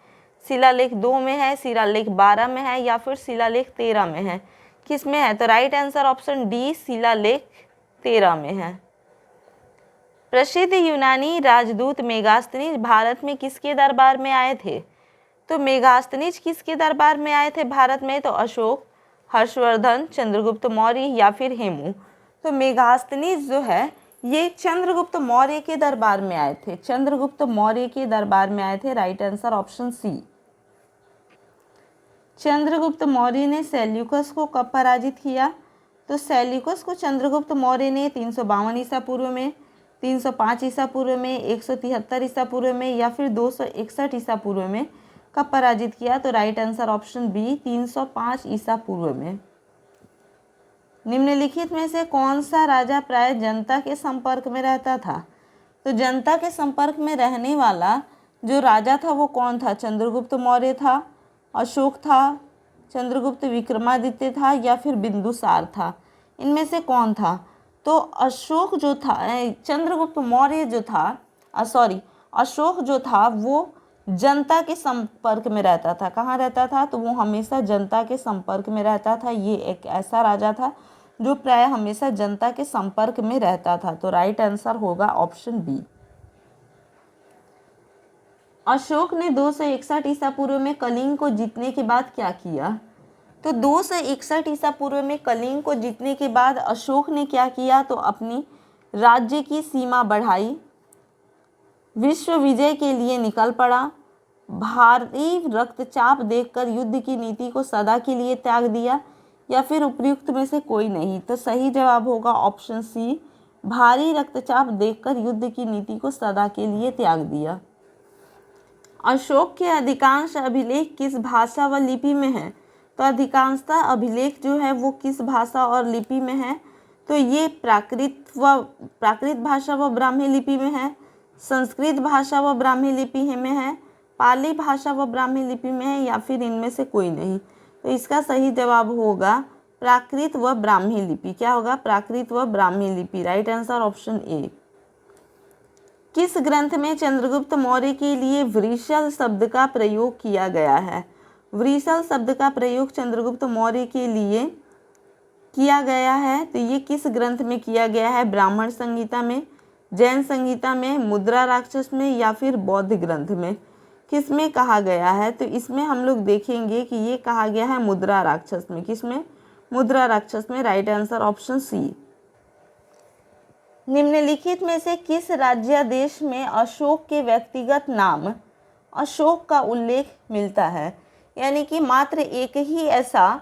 शिलालेख 2 में है, शिलालेख 12 में है या फिर शिलालेख 13 में है? किस में है? तो राइट आंसर ऑप्शन डी, शिलालेख 13 में है। प्रसिद्ध यूनानी राजदूत मेगास्थनीज भारत में किसके दरबार में आए थे? तो मेगास्थनीज किसके दरबार में आए थे भारत में? तो अशोक, हर्षवर्धन, चंद्रगुप्त मौर्य या फिर हेमू? तो मेगास्थनीज जो है ये चंद्रगुप्त मौर्य के दरबार में आए थे, चंद्रगुप्त मौर्य के दरबार में आए थे। Right answer option C. Chandragupta Maurya ने सेल्यूकस को कब पराजित किया? तो सेल्यूकस को चंद्रगुप्त मौर्य ने 352 ईसा पूर्व में, 305 ईसा पूर्व में, 173 ईसा पूर्व में या फिर 261 ईसा पूर्व में कब पराजित किया? तो राइट आंसर ऑप्शन बी, 305 ईसा पूर्व में। निम्नलिखित में से कौन सा राजा प्राय जनता के संपर्क में रहता था? तो जनता के संपर्क में रहने वाला जो राजा था वो कौन था? चंद्रगुप्त मौर्य था, अशोक था, चंद्रगुप्त विक्रमादित्य था या फिर बिंदुसार था? इनमें से कौन था? तो अशोक जो था, चंद्रगुप्त मौर्य जो था, अशोक जो था वो जनता के संपर्क में रहता था। कहाँ रहता था? तो वो हमेशा जनता के संपर्क में रहता था। ये एक ऐसा राजा था जो प्राय हमेशा जनता के संपर्क में रहता था। तो राइट आंसर होगा ऑप्शन बी। अशोक ने 261 ईसा पूर्व में कलिंग को जीतने के बाद क्या किया? तो 261 ईसा पूर्व में कलिंग को जीतने के बाद अशोक ने क्या किया? तो अपनी राज्य की सीमा बढ़ाई, विश्व विजय के लिए निकल पड़ा, भारी रक्तचाप देखकर युद्ध की नीति को सदा के लिए त्याग दिया या फिर उपयुक्त में से कोई नहीं? तो सही जवाब होगा ऑप्शन सी, भारी रक्तचाप देखकर युद्ध की नीति को सदा के लिए त्याग दिया। अशोक के अधिकांश अभिलेख किस भाषा व लिपि में है? तो अधिकांशतः अभिलेख जो है वो किस भाषा और लिपि में है? तो ये प्राकृत भाषा व ब्राह्मी लिपि में है, संस्कृत भाषा व ब्राह्मी लिपि में है, पाली भाषा व ब्राह्मी लिपि में है या फिर इनमें से कोई नहीं? तो इसका सही जवाब होगा प्राकृत व ब्राह्मी लिपि। क्या होगा? प्राकृत व ब्राह्मी लिपि। राइट आंसर ऑप्शन ए। किस ग्रंथ में चंद्रगुप्त मौर्य के लिए वृषल शब्द का प्रयोग किया गया है? वृषल शब्द का प्रयोग चंद्रगुप्त मौर्य के लिए किया गया है। तो ये किस ग्रंथ में किया गया है? ब्राह्मण संहिता में, जैन संहिता में, मुद्रा राक्षस में या फिर बौद्ध ग्रंथ में? किस में कहा गया है? तो इसमें हम लोग देखेंगे कि ये कहा गया है मुद्रा राक्षस में। किस में? मुद्रा राक्षस में। Right answer option C. निम्नलिखित में से किस राज्यादेश में अशोक के व्यक्तिगत नाम अशोक का उल्लेख मिलता है? यानी कि मात्र एक ही ऐसा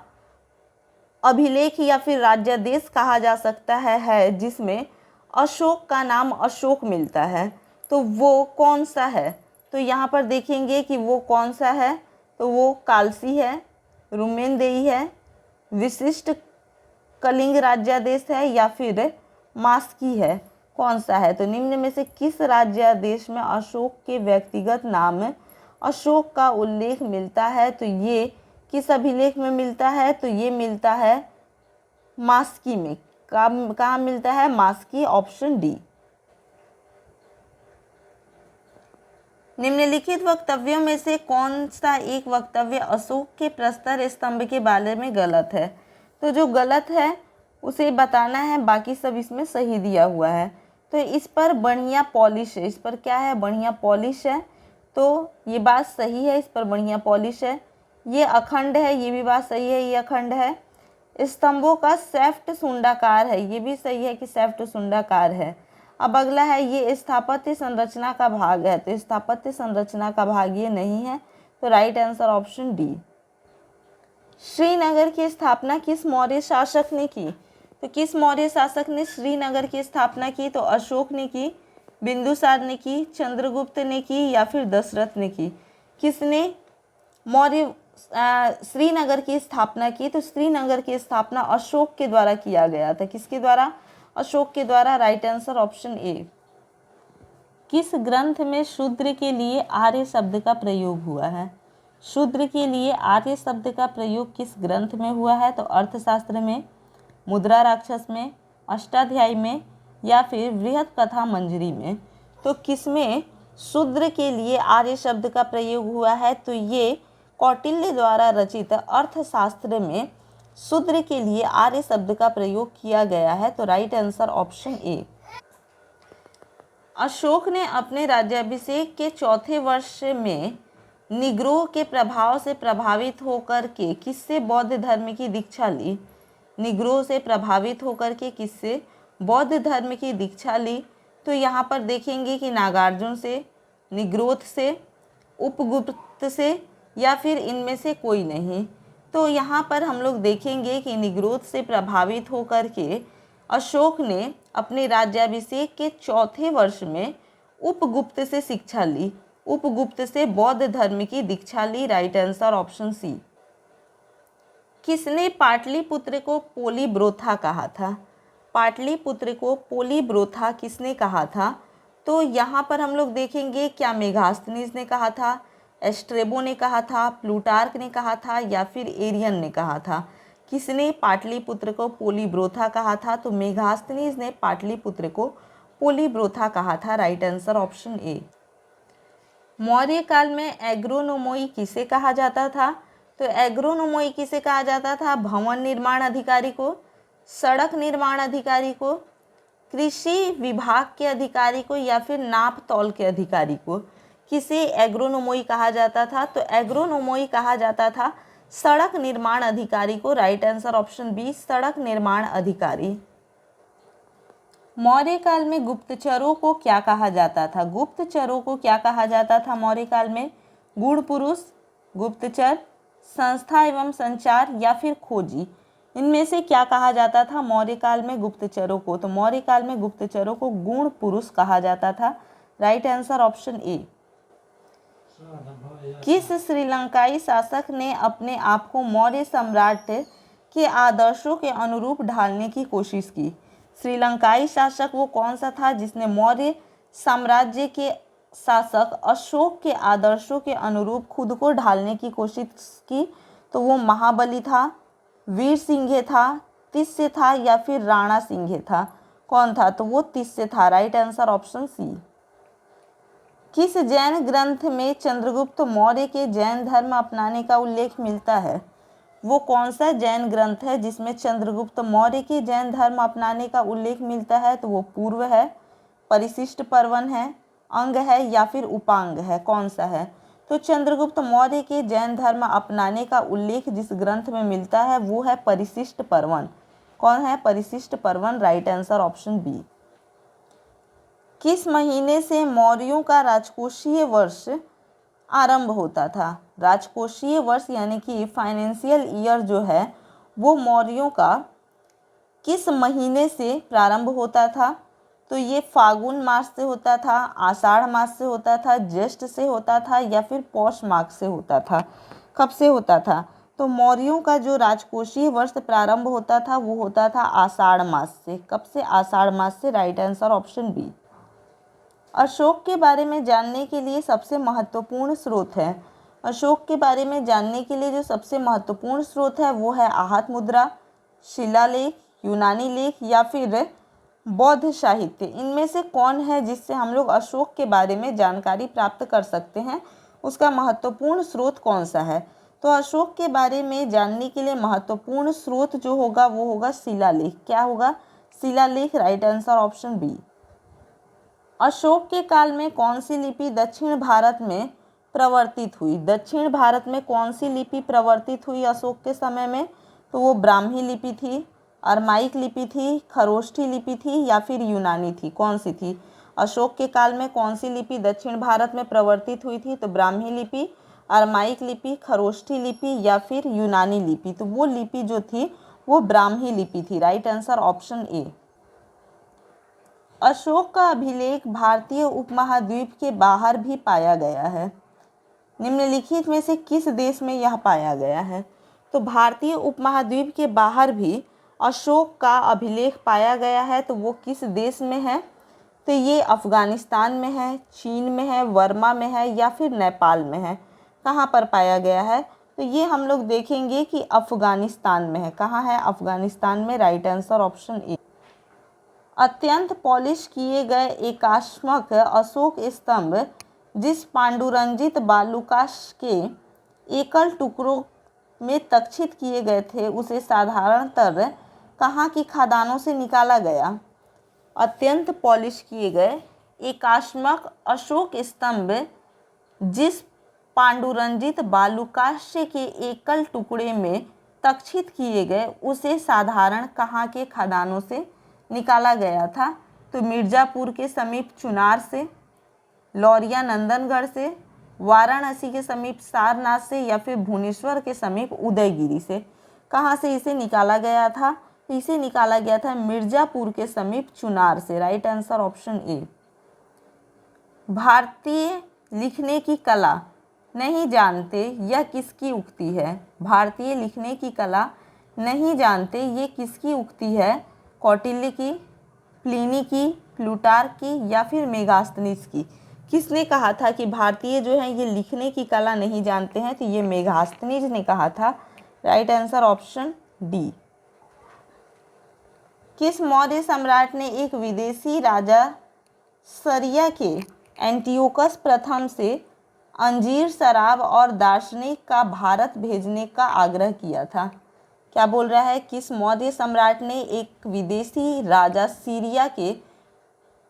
अभिलेख या फिर राज्यादेश कहा जा सकता है जिसमें अशोक का नाम अशोक मिलता है। तो वो कौन सा है? तो यहाँ पर देखेंगे कि वो कौन सा है। तो वो कालसी है, रुमेनदेही है, विशिष्ट कलिंग राज्यादेश है या फिर मास्की है। कौन सा है? तो निम्न में से किस राज्यादेश में अशोक के व्यक्तिगत नाम अशोक का उल्लेख मिलता है? तो ये किस अभिलेख में मिलता है? तो ये मिलता है मास्की में। कहाँ मिलता है? मास्की, ऑप्शन डी। निम्नलिखित वक्तव्यों में से कौन सा एक वक्तव्य अशोक के प्रस्तर स्तंभ के बारे में गलत है? तो जो गलत है उसे बताना है, बाकी सब इसमें सही दिया हुआ है। तो इस पर बढ़िया पॉलिश है, इस पर क्या है? बढ़िया पॉलिश है। तो ये बात सही है, इस पर बढ़िया पॉलिश है। ये अखंड है, ये भी बात सही है, ये अखंड है। स्तंभों का सेफ्ट सुंडाकार है, ये भी सही है कि सेफ्ट सुंडाकार है। अब अगला है, ये स्थापत्य संरचना का भाग है। तो स्थापत्य संरचना का भाग ये नहीं है। तो right answer option D. Srinagar की स्थापना किस मौर्य शासक ने की? तो किस मौर्य शासक ने श्रीनगर की स्थापना की? तो अशोक ने की, बिंदुसार ने की, चंद्रगुप्त ने की या फिर दशरथ ने की? किसने मौर्य श्रीनगर की स्थापना की? तो श्रीनगर की स्थापना अशोक के द्वारा किया गया था। किसके द्वारा? अशोक के द्वारा। राइट आंसर ऑप्शन ए। किस ग्रंथ में शूद्र के लिए आर्य शब्द का प्रयोग हुआ है? शूद्र के लिए आर्य शब्द का प्रयोग किस ग्रंथ में हुआ है? तो अर्थशास्त्र में, मुद्रा राक्षस में, अष्टाध्यायी में या फिर बृहद कथा मंजरी में? तो किसमें शूद्र के लिए आर्य शब्द का प्रयोग हुआ है? तो ये कौटिल्य द्वारा रचित अर्थशास्त्र में शूद्र के लिए आर्य शब्द का प्रयोग किया गया है। तो राइट आंसर ऑप्शन ए। अशोक ने अपने राज्याभिषेक के चौथे वर्ष में निग्रोह के प्रभाव से प्रभावित होकर के किससे बौद्ध धर्म की दीक्षा ली? निग्रोह से प्रभावित होकर के किससे बौद्ध धर्म की दीक्षा ली? तो यहाँ पर देखेंगे कि नागार्जुन से, निग्रोध से, उपगुप्त से या फिर इनमें से कोई नहीं। तो यहाँ पर हम लोग देखेंगे कि निग्रोध से प्रभावित होकर के अशोक ने अपने राज्याभिषेक के चौथे वर्ष में उपगुप्त से शिक्षा ली, उपगुप्त से बौद्ध धर्म की दीक्षा ली। Right answer option C. किसने पाटलिपुत्र को पोलीब्रोथा कहा था? पाटलिपुत्र को पोलीब्रोथा किसने कहा था? तो यहाँ पर हम लोग देखेंगे, क्या मेगास्थनीज ने कहा था, एस्ट्रेबो ने कहा था, प्लूटार्क ने कहा था या फिर एरियन ने कहा था? किसने पाटलिपुत्र को पोलीब्रोथा कहा था? तो मेगास्थनीज ने पाटलिपुत्र को पोलीब्रोथा कहा था। राइट आंसर ऑप्शन ए। मौर्य काल में एग्रोनोमोई किसे कहा जाता था? तो एग्रोनोमोई किसे कहा जाता था? भवन निर्माण अधिकारी को, सड़क निर्माण अधिकारी को, कृषि विभाग के अधिकारी को या फिर नाप तौल के अधिकारी को? किसे एग्रोनोमोई कहा जाता था? तो एग्रोनोमोई कहा जाता था सड़क निर्माण अधिकारी को। राइट आंसर ऑप्शन बी, सड़क निर्माण अधिकारी। मौर्य काल में गुप्तचरों को क्या कहा जाता था? गुप्तचरों को क्या कहा जाता था मौर्य काल में? गूढ़ पुरुष, गुप्तचर, संस्था एवं संचार या फिर खोजी? इनमें से क्या कहा जाता था मौर्य काल में गुप्तचरों को? तो मौर्य काल में गुप्तचरों को गूढ़ पुरुष कहा जाता था। राइट आंसर ऑप्शन ए। किस श्रीलंकाई शासक ने अपने आप को मौर्य सम्राट के आदर्शों के अनुरूप ढालने की कोशिश की? श्रीलंकाई शासक वो कौन सा था जिसने मौर्य साम्राज्य के शासक अशोक के आदर्शों के अनुरूप खुद को ढालने की कोशिश की? तो वो महाबली था, वीर सिंह था, तिस्य था या फिर राणा सिंह था? कौन था? तो वो तिस्य था। Right answer option C. किस जैन ग्रंथ में चंद्रगुप्त मौर्य के जैन धर्म अपनाने का उल्लेख मिलता है? वो कौन सा जैन ग्रंथ है जिसमें चंद्रगुप्त मौर्य के जैन धर्म अपनाने का उल्लेख मिलता है? तो वो पूर्व है, परिशिष्ट पर्वन है, अंग है या फिर उपांग है? कौन सा है? तो चंद्रगुप्त मौर्य के जैन धर्म अपनाने का उल्लेख जिस ग्रंथ में मिलता है वो है परिशिष्ट पर्वन। कौन है? Parishishta Parvan. Right answer option B. किस महीने से मौर्यों का राजकोषीय वर्ष आरंभ होता था? राजकोषीय वर्ष यानी कि फाइनेंशियल ईयर जो है वो मौर्यों का किस महीने से प्रारंभ होता था? तो ये फागुन मास से होता था, आषाढ़ मास से होता था, ज्येष्ठ से होता था या फिर पौष मास से होता था? कब से होता था? तो मौर्यों का जो राजकोषीय वर्ष प्रारंभ होता था वो होता था आषाढ़ मास से। कब से? आषाढ़ मास से। Right answer option B. Ashoka के बारे में जानने के लिए सबसे महत्वपूर्ण स्रोत है। अशोक के बारे में जानने के लिए जो सबसे महत्वपूर्ण स्रोत है वो है आहत मुद्रा, शिलालेख, यूनानी लेख या फिर बौद्ध साहित्य। इनमें से कौन है जिससे हम लोग अशोक के बारे में जानकारी प्राप्त कर सकते हैं? उसका महत्वपूर्ण स्रोत कौन सा है? तो अशोक के बारे में जानने के लिए महत्वपूर्ण स्रोत जो होगा वो होगा शिलालेख। क्या होगा? शिलालेख। Right answer option B. Ashoka के काल में कौन सी लिपि दक्षिण भारत में प्रवर्तित हुई? दक्षिण भारत में कौन सी लिपि प्रवर्तित हुई अशोक के समय में? तो वो ब्राह्मी लिपि थी, अरमाइक लिपि थी, खरोष्ठी लिपि थी या फिर यूनानी थी? कौन सी थी? अशोक के काल में कौन सी लिपि दक्षिण भारत में प्रवर्तित हुई थी? तो ब्राह्मी लिपि, अरमाइक लिपि, खरोष्ठी लिपि या फिर यूनानी लिपि? तो वो लिपि जो थी वो ब्राह्मी लिपि थी। राइट आंसर ऑप्शन ए। अशोक का अभिलेख भारतीय उपमहाद्वीप के बाहर भी पाया गया है। निम्नलिखित में से किस देश में यह पाया गया है? तो भारतीय उपमहाद्वीप के बाहर भी अशोक का अभिलेख पाया गया है। तो वो किस देश में है? तो ये अफगानिस्तान में है, चीन में है, बर्मा में है या फिर नेपाल में है? कहाँ पर पाया गया है? तो ये हम लोग देखेंगे कि अफगानिस्तान में है। कहाँ है? अफगानिस्तान में। राइट आंसर ऑप्शन ए। अत्यंत पॉलिश किए गए एकाश्मक अशोक स्तंभ जिस पांडुरंजित बालुकाश के एकल टुकड़ों में तक्षित किए गए थे उसे साधारणतः कहाँ की खदानों से निकाला गया? अत्यंत पॉलिश किए गए एकाश्मक अशोक स्तंभ जिस पांडुरंजित बालुकाश के एकल टुकड़े में तक्षित किए गए उसे साधारण कहाँ के खदानों से निकाला गया था? तो मिर्ज़ापुर के समीप चुनार से, लौरिया नंदनगढ़ से, वाराणसी के समीप सारनाथ से या फिर भुवनेश्वर के समीप उदयगिरी से? कहाँ से इसे निकाला गया था? इसे निकाला गया था मिर्ज़ापुर के समीप चुनार से। राइट आंसर ऑप्शन ए। भारतीय लिखने की कला नहीं जानते यह किसकी उक्ति है? भारतीय लिखने की कला नहीं जानते ये किसकी उक्ति है? कौटिल्य की, प्लिनी की, प्लूटार्क की या फिर मेगास्थनीज की? किसने कहा था कि भारतीय जो है ये लिखने की कला नहीं जानते हैं? तो ये मेगास्थनीज ने कहा था। Right answer option D. किस मौर्य सम्राट ने एक विदेशी राजा सरिया के एंटियोकस प्रथम से अंजीर, शराब और दार्शनिक का भारत भेजने का आग्रह किया था? क्या बोल रहा है? किस मौर्य सम्राट ने एक विदेशी राजा सीरिया के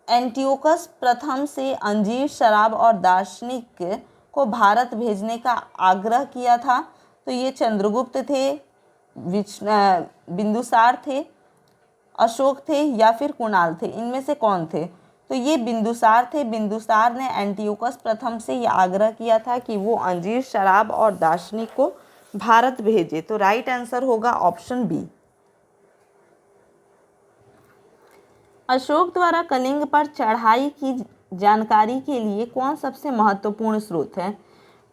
एंटियोकस प्रथम से अंजीर, शराब और दार्शनिक को भारत भेजने का आग्रह किया था? तो ये चंद्रगुप्त थे, बिंदुसार थे, अशोक थे या फिर कुणाल थे? इनमें से कौन थे? तो ये बिंदुसार थे। बिंदुसार ने एंटियोकस प्रथम से ये आग्रह किया था कि वो अंजीर, शराब और दार्शनिक को भारत भेजे। तो राइट आंसर होगा ऑप्शन बी। अशोक द्वारा कलिंग पर चढ़ाई की जानकारी के लिए कौन सबसे महत्वपूर्ण स्रोत है?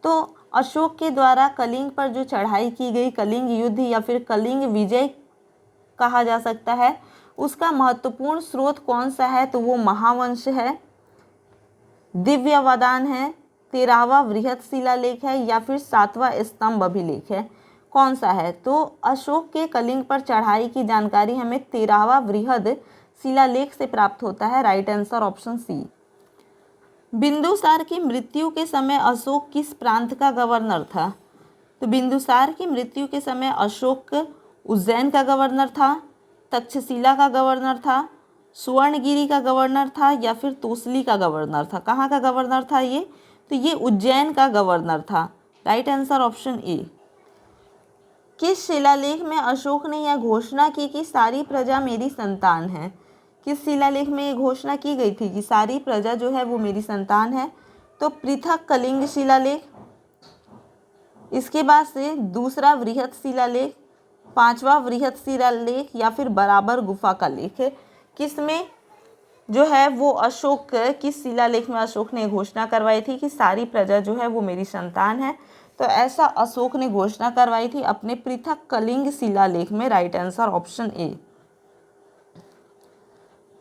तो अशोक के द्वारा कलिंग पर जो चढ़ाई की गई, कलिंग युद्ध या फिर कलिंग विजय कहा जा सकता है, उसका महत्वपूर्ण स्रोत कौन सा है? तो वो महावंश है, दिव्यावदान है, 13वां वृहत शिलालेख है या फिर 7वां स्तंभ अभिलेख है? कौन सा है? तो अशोक के कलिंग पर चढ़ाई की जानकारी हमें 13वां वृहद शिलालेख से प्राप्त होता है। Right answer option C. Bindusara की मृत्यु के समय अशोक किस प्रांत का गवर्नर था? तो बिंदुसार की मृत्यु के समय अशोक उज्जैन का गवर्नर था, तक्षशिला का गवर्नर था, सुवर्णगिरी का गवर्नर था या फिर तोसली का गवर्नर था? कहाँ का गवर्नर था ये? तो ये उज्जैन का गवर्नर था। राइट आंसर ऑप्शन ए। किस शिलालेख में अशोक ने यह घोषणा की कि सारी प्रजा मेरी संतान है? किस शिलालेख में ये घोषणा की गई थी कि सारी प्रजा जो है वो मेरी संतान है? तो पृथक कलिंग शिलालेख। इसके बाद से दूसरा वृहत शिलालेख, पांचवा वृहत शिलालेख या फिर बराबर गुफा का लेख है। किसमें जो है वो अशोक, किस शिलालेख में अशोक ने घोषणा करवाई थी कि सारी प्रजा जो है वो मेरी संतान है? तो ऐसा अशोक ने घोषणा करवाई थी अपने पृथक कलिंग शिलालेख में। राइट आंसर ऑप्शन ए।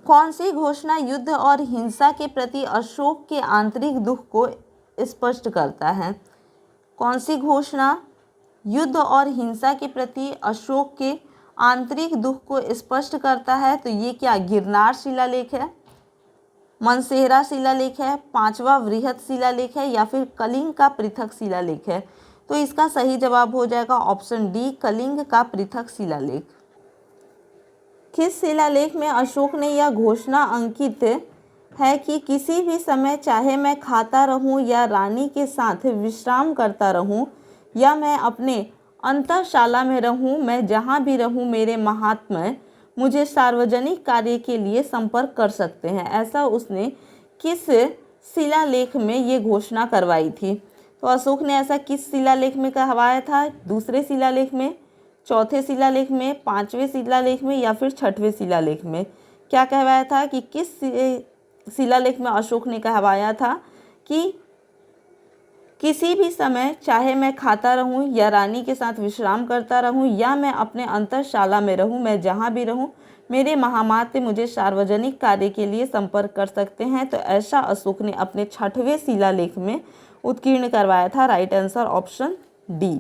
कौन सी घोषणा युद्ध और हिंसा के प्रति अशोक के आंतरिक दुख को स्पष्ट करता है? कौन सी घोषणा युद्ध और हिंसा के प्रति अशोक के आंतरिक दुख को स्पष्ट करता है? तो ये क्या गिरनार शिलालेख है, मनसेहरा शिलालेख है, पांचवा वृहत शिलालेख है या फिर कलिंग का पृथक शिलालेख है? तो इसका सही जवाब हो जाएगा ऑप्शन डी, कलिंग का पृथक शिलालेख। किस शिलालेख में अशोक ने यह घोषणा अंकित है कि किसी भी समय चाहे मैं खाता रहूं या रानी के साथ विश्राम करता रहूं या मैं अपने अंतःशाला में रहूं, मैं जहां भी रहूं मेरे महात्मा मुझे सार्वजनिक कार्य के लिए संपर्क कर सकते हैं? ऐसा उसने किस शिलालेख में ये घोषणा करवाई थी? तो अशोक ने ऐसा किस शिलालेख में कहवाया था? दूसरे शिलालेख में, चौथे शिलालेख में, पांचवें शिलालेख में या फिर छठवें शिलालेख में? क्या कहवाया था कि किस शिलालेख में अशोक ने कहवाया था कि किसी भी समय चाहे मैं खाता रहूं या रानी के साथ विश्राम करता रहूं या मैं अपने अंतःशाला में रहूं, मैं जहां भी रहूं मेरे महामात्य मुझे सार्वजनिक कार्य के लिए संपर्क कर सकते हैं? तो ऐसा अशोक ने अपने छठवें शिलालेख में उत्कीर्ण करवाया था। Right answer option D.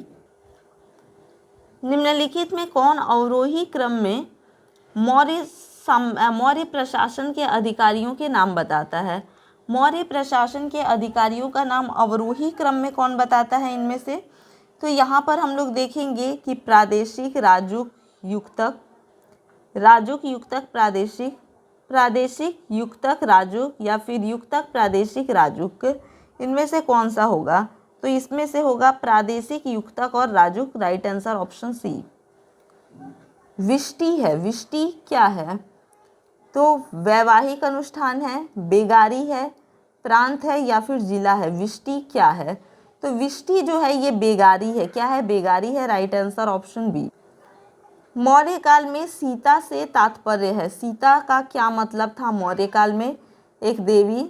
निम्नलिखित में कौन अवरोही क्रम में मौर्य प्रशासन के अधिकारियों के नाम बताता है? मौर्य प्रशासन के अधिकारियों का नाम अवरोही क्रम में कौन बताता है इनमें से? तो यहाँ पर हम लोग देखेंगे कि प्रादेशिक, राजुक, युक्तक, राजुक, युक्तक, प्रादेशिक, प्रादेशिक, युक्तक, राजुक या फिर युक्तक, प्रादेशिक, राजुक, इनमें से कौन सा होगा? तो इसमें से होगा प्रादेशिक, युक्तक और राजुक। Right answer option C. विष्टि है, विष्टि क्या है? तो वैवाहिक अनुष्ठान है, बेगारी है, प्रांत है या फिर जिला है? विष्टि क्या है? तो विष्टि जो है ये बेगारी है। क्या है? बेगारी है। Right answer option B. Maurya काल में सीता से तात्पर्य है। सीता का क्या मतलब था मौर्य काल में? एक देवी,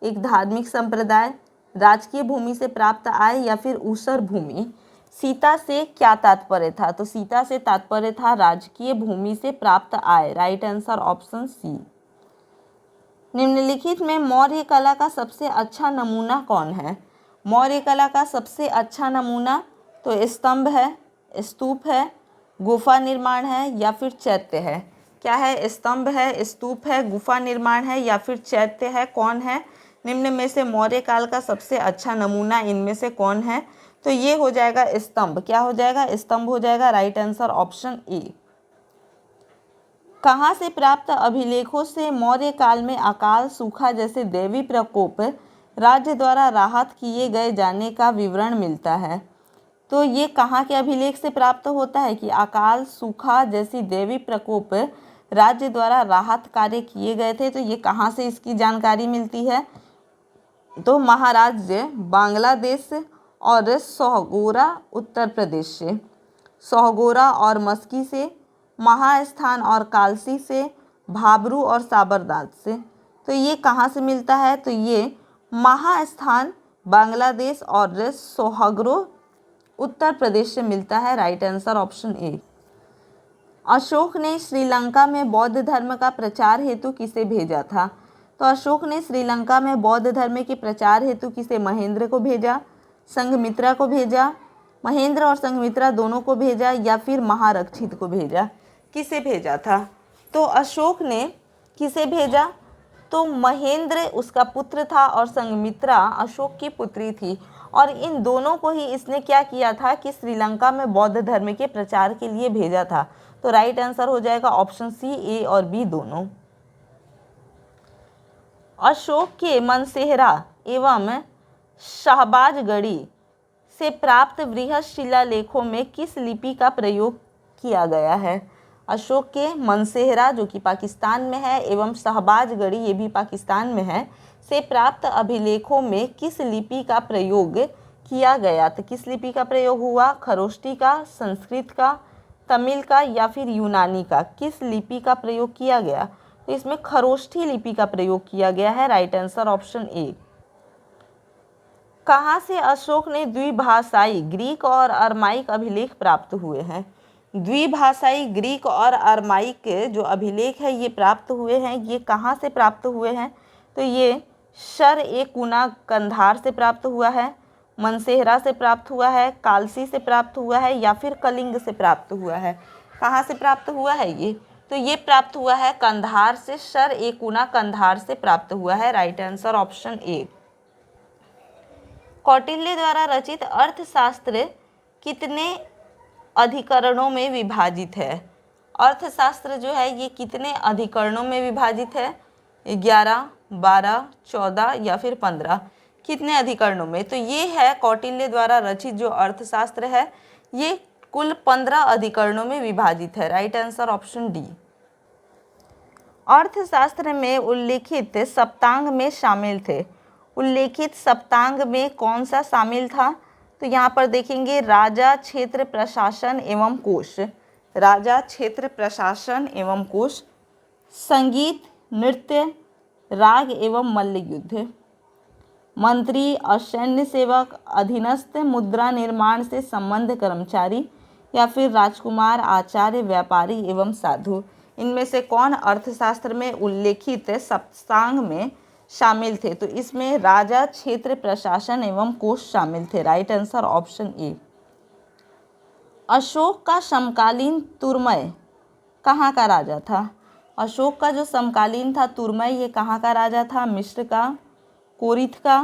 एक धार्मिक संप्रदाय, राजकीय भूमि से प्राप्त आय या फिर ऊसर भूमि? सीता से क्या तात्पर्य था? तो सीता से तात्पर्य था राजकीय भूमि से प्राप्त आय। Right answer option C. निम्नलिखित में मौर्य कला का सबसे अच्छा नमूना कौन है? मौर्य कला का सबसे अच्छा नमूना तो स्तंभ है, स्तूप है, गुफा निर्माण है या फिर चैत्य है? क्या है? स्तंभ है, स्तूप है, गुफा निर्माण है या फिर चैत्य है? कौन है निम्न में से मौर्य काल का सबसे अच्छा नमूना? इनमें से कौन है? तो ये हो जाएगा स्तंभ। क्या हो जाएगा? स्तंभ हो जाएगा। राइट आंसर ऑप्शन ए। कहाँ से प्राप्त अभिलेखों से मौर्य काल में अकाल, सूखा जैसे दैवी प्रकोप राज्य द्वारा राहत किए गए जाने का विवरण मिलता है? तो ये कहाँ के अभिलेख से प्राप्त होता है कि अकाल, सूखा जैसी दैवी प्रकोप राज्य द्वारा राहत कार्य किए गए थे? तो ये कहाँ से इसकी जानकारी मिलती है? तो महाराज्य बांग्लादेश और सोहगोरा उत्तर प्रदेश से, सोहगोरा और मस्की से, महास्थान और कालसी से, भाबरू और साबरदात से। तो ये कहाँ से मिलता है? तो ये महास्थान बांग्लादेश और सोहगरो उत्तर प्रदेश से मिलता है। राइट आंसर ऑप्शन ए। अशोक ने श्रीलंका में बौद्ध धर्म का प्रचार हेतु किसे भेजा था? तो अशोक ने श्रीलंका में बौद्ध धर्म के प्रचार हेतु किसे? महेंद्र को भेजा, संघमित्रा को भेजा, महेंद्र और संघमित्रा दोनों को भेजा या फिर महारक्षित को भेजा? किसे भेजा था? तो अशोक ने किसे भेजा? तो महेंद्र उसका पुत्र था और संघमित्रा अशोक की पुत्री थी और इन दोनों को ही इसने क्या किया था कि श्रीलंका में बौद्ध धर्म के प्रचार के लिए भेजा था। तो राइट आंसर हो जाएगा ऑप्शन सी, ए और बी दोनों। अशोक के मनसेहरा एवं शाहबाजगढ़ी से प्राप्त वृहत शिलालेखों में किस लिपि का प्रयोग किया गया है? अशोक के मनसेहरा जो कि पाकिस्तान में है एवं शहबाजगढ़ी ये भी पाकिस्तान में है से प्राप्त अभिलेखों में किस लिपि का प्रयोग किया गया? तो किस लिपि का प्रयोग हुआ? खरोष्टी का, संस्कृत का, तमिल का या फिर यूनानी का? किस लिपि का प्रयोग किया गया? तो इसमें खरोष्ठी लिपि का प्रयोग किया गया है। राइट आंसर ऑप्शन ए। कहाँ से अशोक ने द्विभाषाई ग्रीक और अरमाइक अभिलेख प्राप्त हुए हैं? द्विभाषाई ग्रीक और अरमाइक जो अभिलेख है ये प्राप्त हुए हैं, ये कहाँ से प्राप्त हुए हैं? तो ये शर-ए-कुना कंधार से प्राप्त हुआ है, मनसेहरा से प्राप्त हुआ है, कालसी से प्राप्त हुआ है या फिर कलिंग से प्राप्त हुआ है? कहाँ से प्राप्त हुआ है ये? तो ये प्राप्त हुआ है कंधार से, शर-ए-कुना कंधार से प्राप्त हुआ है। राइट आंसर ऑप्शन ए। कौटिल्य द्वारा रचित अर्थशास्त्र कितने अधिकरणों में विभाजित है? अर्थशास्त्र जो है ये कितने अधिकरणों में विभाजित है? 11, 12, 14 या फिर 15? कितने अधिकरणों में? तो ये है कौटिल्य द्वारा रचित जो अर्थशास्त्र है ये कुल 15 अधिकरणों में विभाजित है। Right answer option D. अर्थशास्त्र में उल्लेखित सप्तांग में शामिल थे। उल्लेखित सप्तांग में कौन सा शामिल था? तो यहाँ पर देखेंगे राजा, क्षेत्र, प्रशासन एवं कोश। राजा, क्षेत्र, प्रशासन एवं कोश, संगीत, नृत्य, राग एवं मल्ल युद्ध, मंत्री, असैन्य सेवक, अधीनस्थ, मुद्रा निर्माण से संबंध कर्मचारी या फिर राजकुमार, आचार्य, व्यापारी एवं साधु। इनमें से कौन अर्थशास्त्र में उल्लेखित सप्तांग में शामिल थे? तो इसमें राजा, क्षेत्र, प्रशासन एवं कोश शामिल थे। राइट आंसर ऑप्शन ए। अशोक का समकालीन तुर्मय कहाँ का राजा था? अशोक का जो समकालीन था तुर्मय ये कहाँ का राजा था? मिस्र का, कोरिथ का,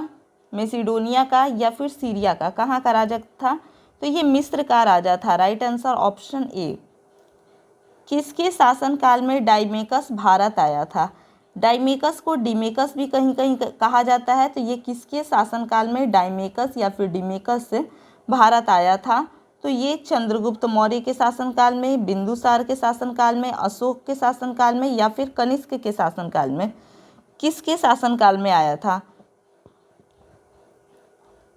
मैसिडोनिया का या फिर सीरिया का? कहाँ का राजा था? तो ये मिस्र का राजा था। राइट आंसर ऑप्शन ए। किसके शासनकाल में डाइमेकस भारत आया था? डाइमेकस को डिमेकस भी कहीं कहीं कहा जाता है। तो ये किसके शासनकाल में डाइमेकस या फिर डिमेकस भारत आया था? तो ये चंद्रगुप्त मौर्य के शासनकाल में, बिंदुसार के शासनकाल में, अशोक के शासनकाल में या फिर कनिष्क के शासनकाल में? किसके शासनकाल में आया था?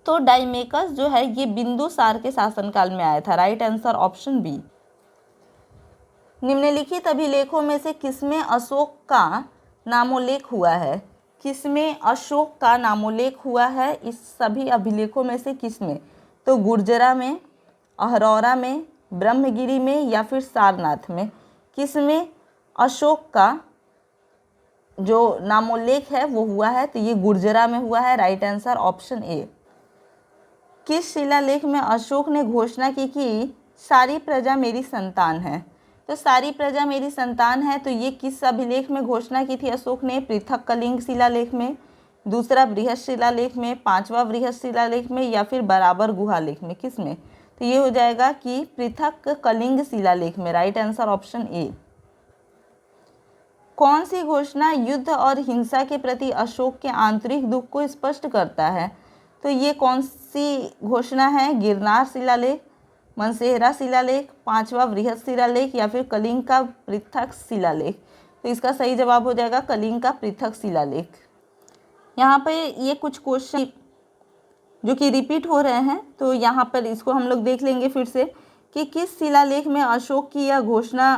तो डाइमेकस जो है ये बिंदुसार के शासनकाल में आया था। Right answer option B. निम्नलिखित अभिलेखों में से किसमें अशोक का नामोल्लेख हुआ है? किसमें अशोक का नामोल्लेख हुआ है? इस सभी अभिलेखों में से किसमें? तो गुर्जरा में, अहरौरा में, ब्रह्मगिरी में या फिर सारनाथ में? किसमें अशोक का जो नामोल्लेख है वो हुआ है? तो ये गुर्जरा में हुआ है। राइट आंसर ऑप्शन ए। किस शिलालेख में अशोक ने घोषणा की कि सारी प्रजा मेरी संतान है? तो सारी प्रजा मेरी संतान है, तो ये किस अभिलेख में घोषणा की थी अशोक ने? पृथक कलिंग शिलालेख में, दूसरा बृहत शिलालेख में, पांचवा बृहत शिलालेख में या फिर बराबर गुहा लेख में? किस में? तो ये हो जाएगा कि पृथक कलिंग शिलालेख में। राइट आंसर ऑप्शन ए। कौन सी घोषणा युद्ध और हिंसा के प्रति अशोक के आंतरिक दुख को स्पष्ट करता है? तो ये कौन सी घोषणा है? गिरनार शिलालेख, मनसेहरा शिलालेख, पांचवा बृहत शिलालेख या फिर कलिंग का पृथक शिलालेख? तो इसका सही जवाब हो जाएगा कलिंग का पृथक शिलालेख। यहाँ पे ये कुछ क्वेश्चन जो कि रिपीट हो रहे हैं, तो यहाँ पर इसको हम लोग देख लेंगे फिर से कि किस शिलालेख में अशोक की यह घोषणा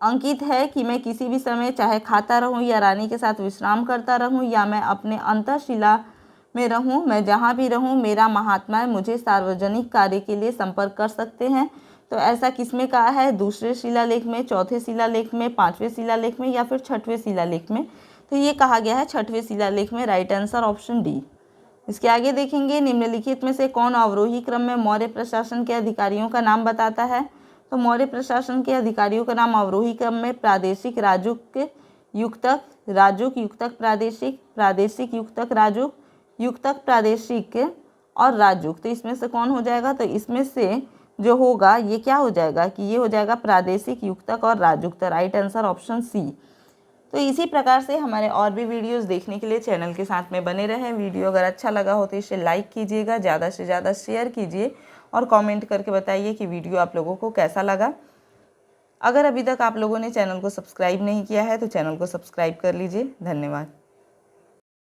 अंकित है कि मैं किसी भी समय चाहे खाता रहूं या रानी के साथ विश्राम करता रहूं या मैं अपने अंतःशिला में रहूं, मैं जहां भी रहूं मेरा महात्मा मुझे सार्वजनिक कार्य के लिए संपर्क कर सकते हैं। तो ऐसा किसमें कहा है? दूसरे शिलालेख में, चौथे शिलालेख में, पांचवें शिलालेख में या फिर छठवें शिलालेख में? तो ये कहा गया है छठवें शिलालेख में। Right answer option D. इसके आगे देखेंगे निम्नलिखित में से कौन अवरोही क्रम में मौर्य प्रशासन के अधिकारियों का नाम बताता है? तो मौर्य प्रशासन के अधिकारियों का नाम अवरोही क्रम में प्रादेशिक राजुक युक्तक, राजुक युक्तक प्रादेशिक, प्रादेशिक युक्तक राजुक, युक्तक प्रादेशिक और राजुक। तो इसमें से कौन हो जाएगा? तो इसमें से जो होगा ये क्या हो जाएगा कि ये हो जाएगा प्रादेशिक युक्तक और राजुक। तो राइट आंसर ऑप्शन सी। तो इसी प्रकार से हमारे और भी वीडियोस देखने के लिए चैनल के साथ में बने रहें। वीडियो अगर अच्छा लगा हो तो इसे लाइक कीजिएगा, ज़्यादा से ज़्यादा शेयर कीजिए और कमेंट करके बताइए कि वीडियो आप लोगों को कैसा लगा। अगर अभी तक आप लोगों ने चैनल को सब्सक्राइब नहीं किया है तो चैनल को सब्सक्राइब कर लीजिए। धन्यवाद।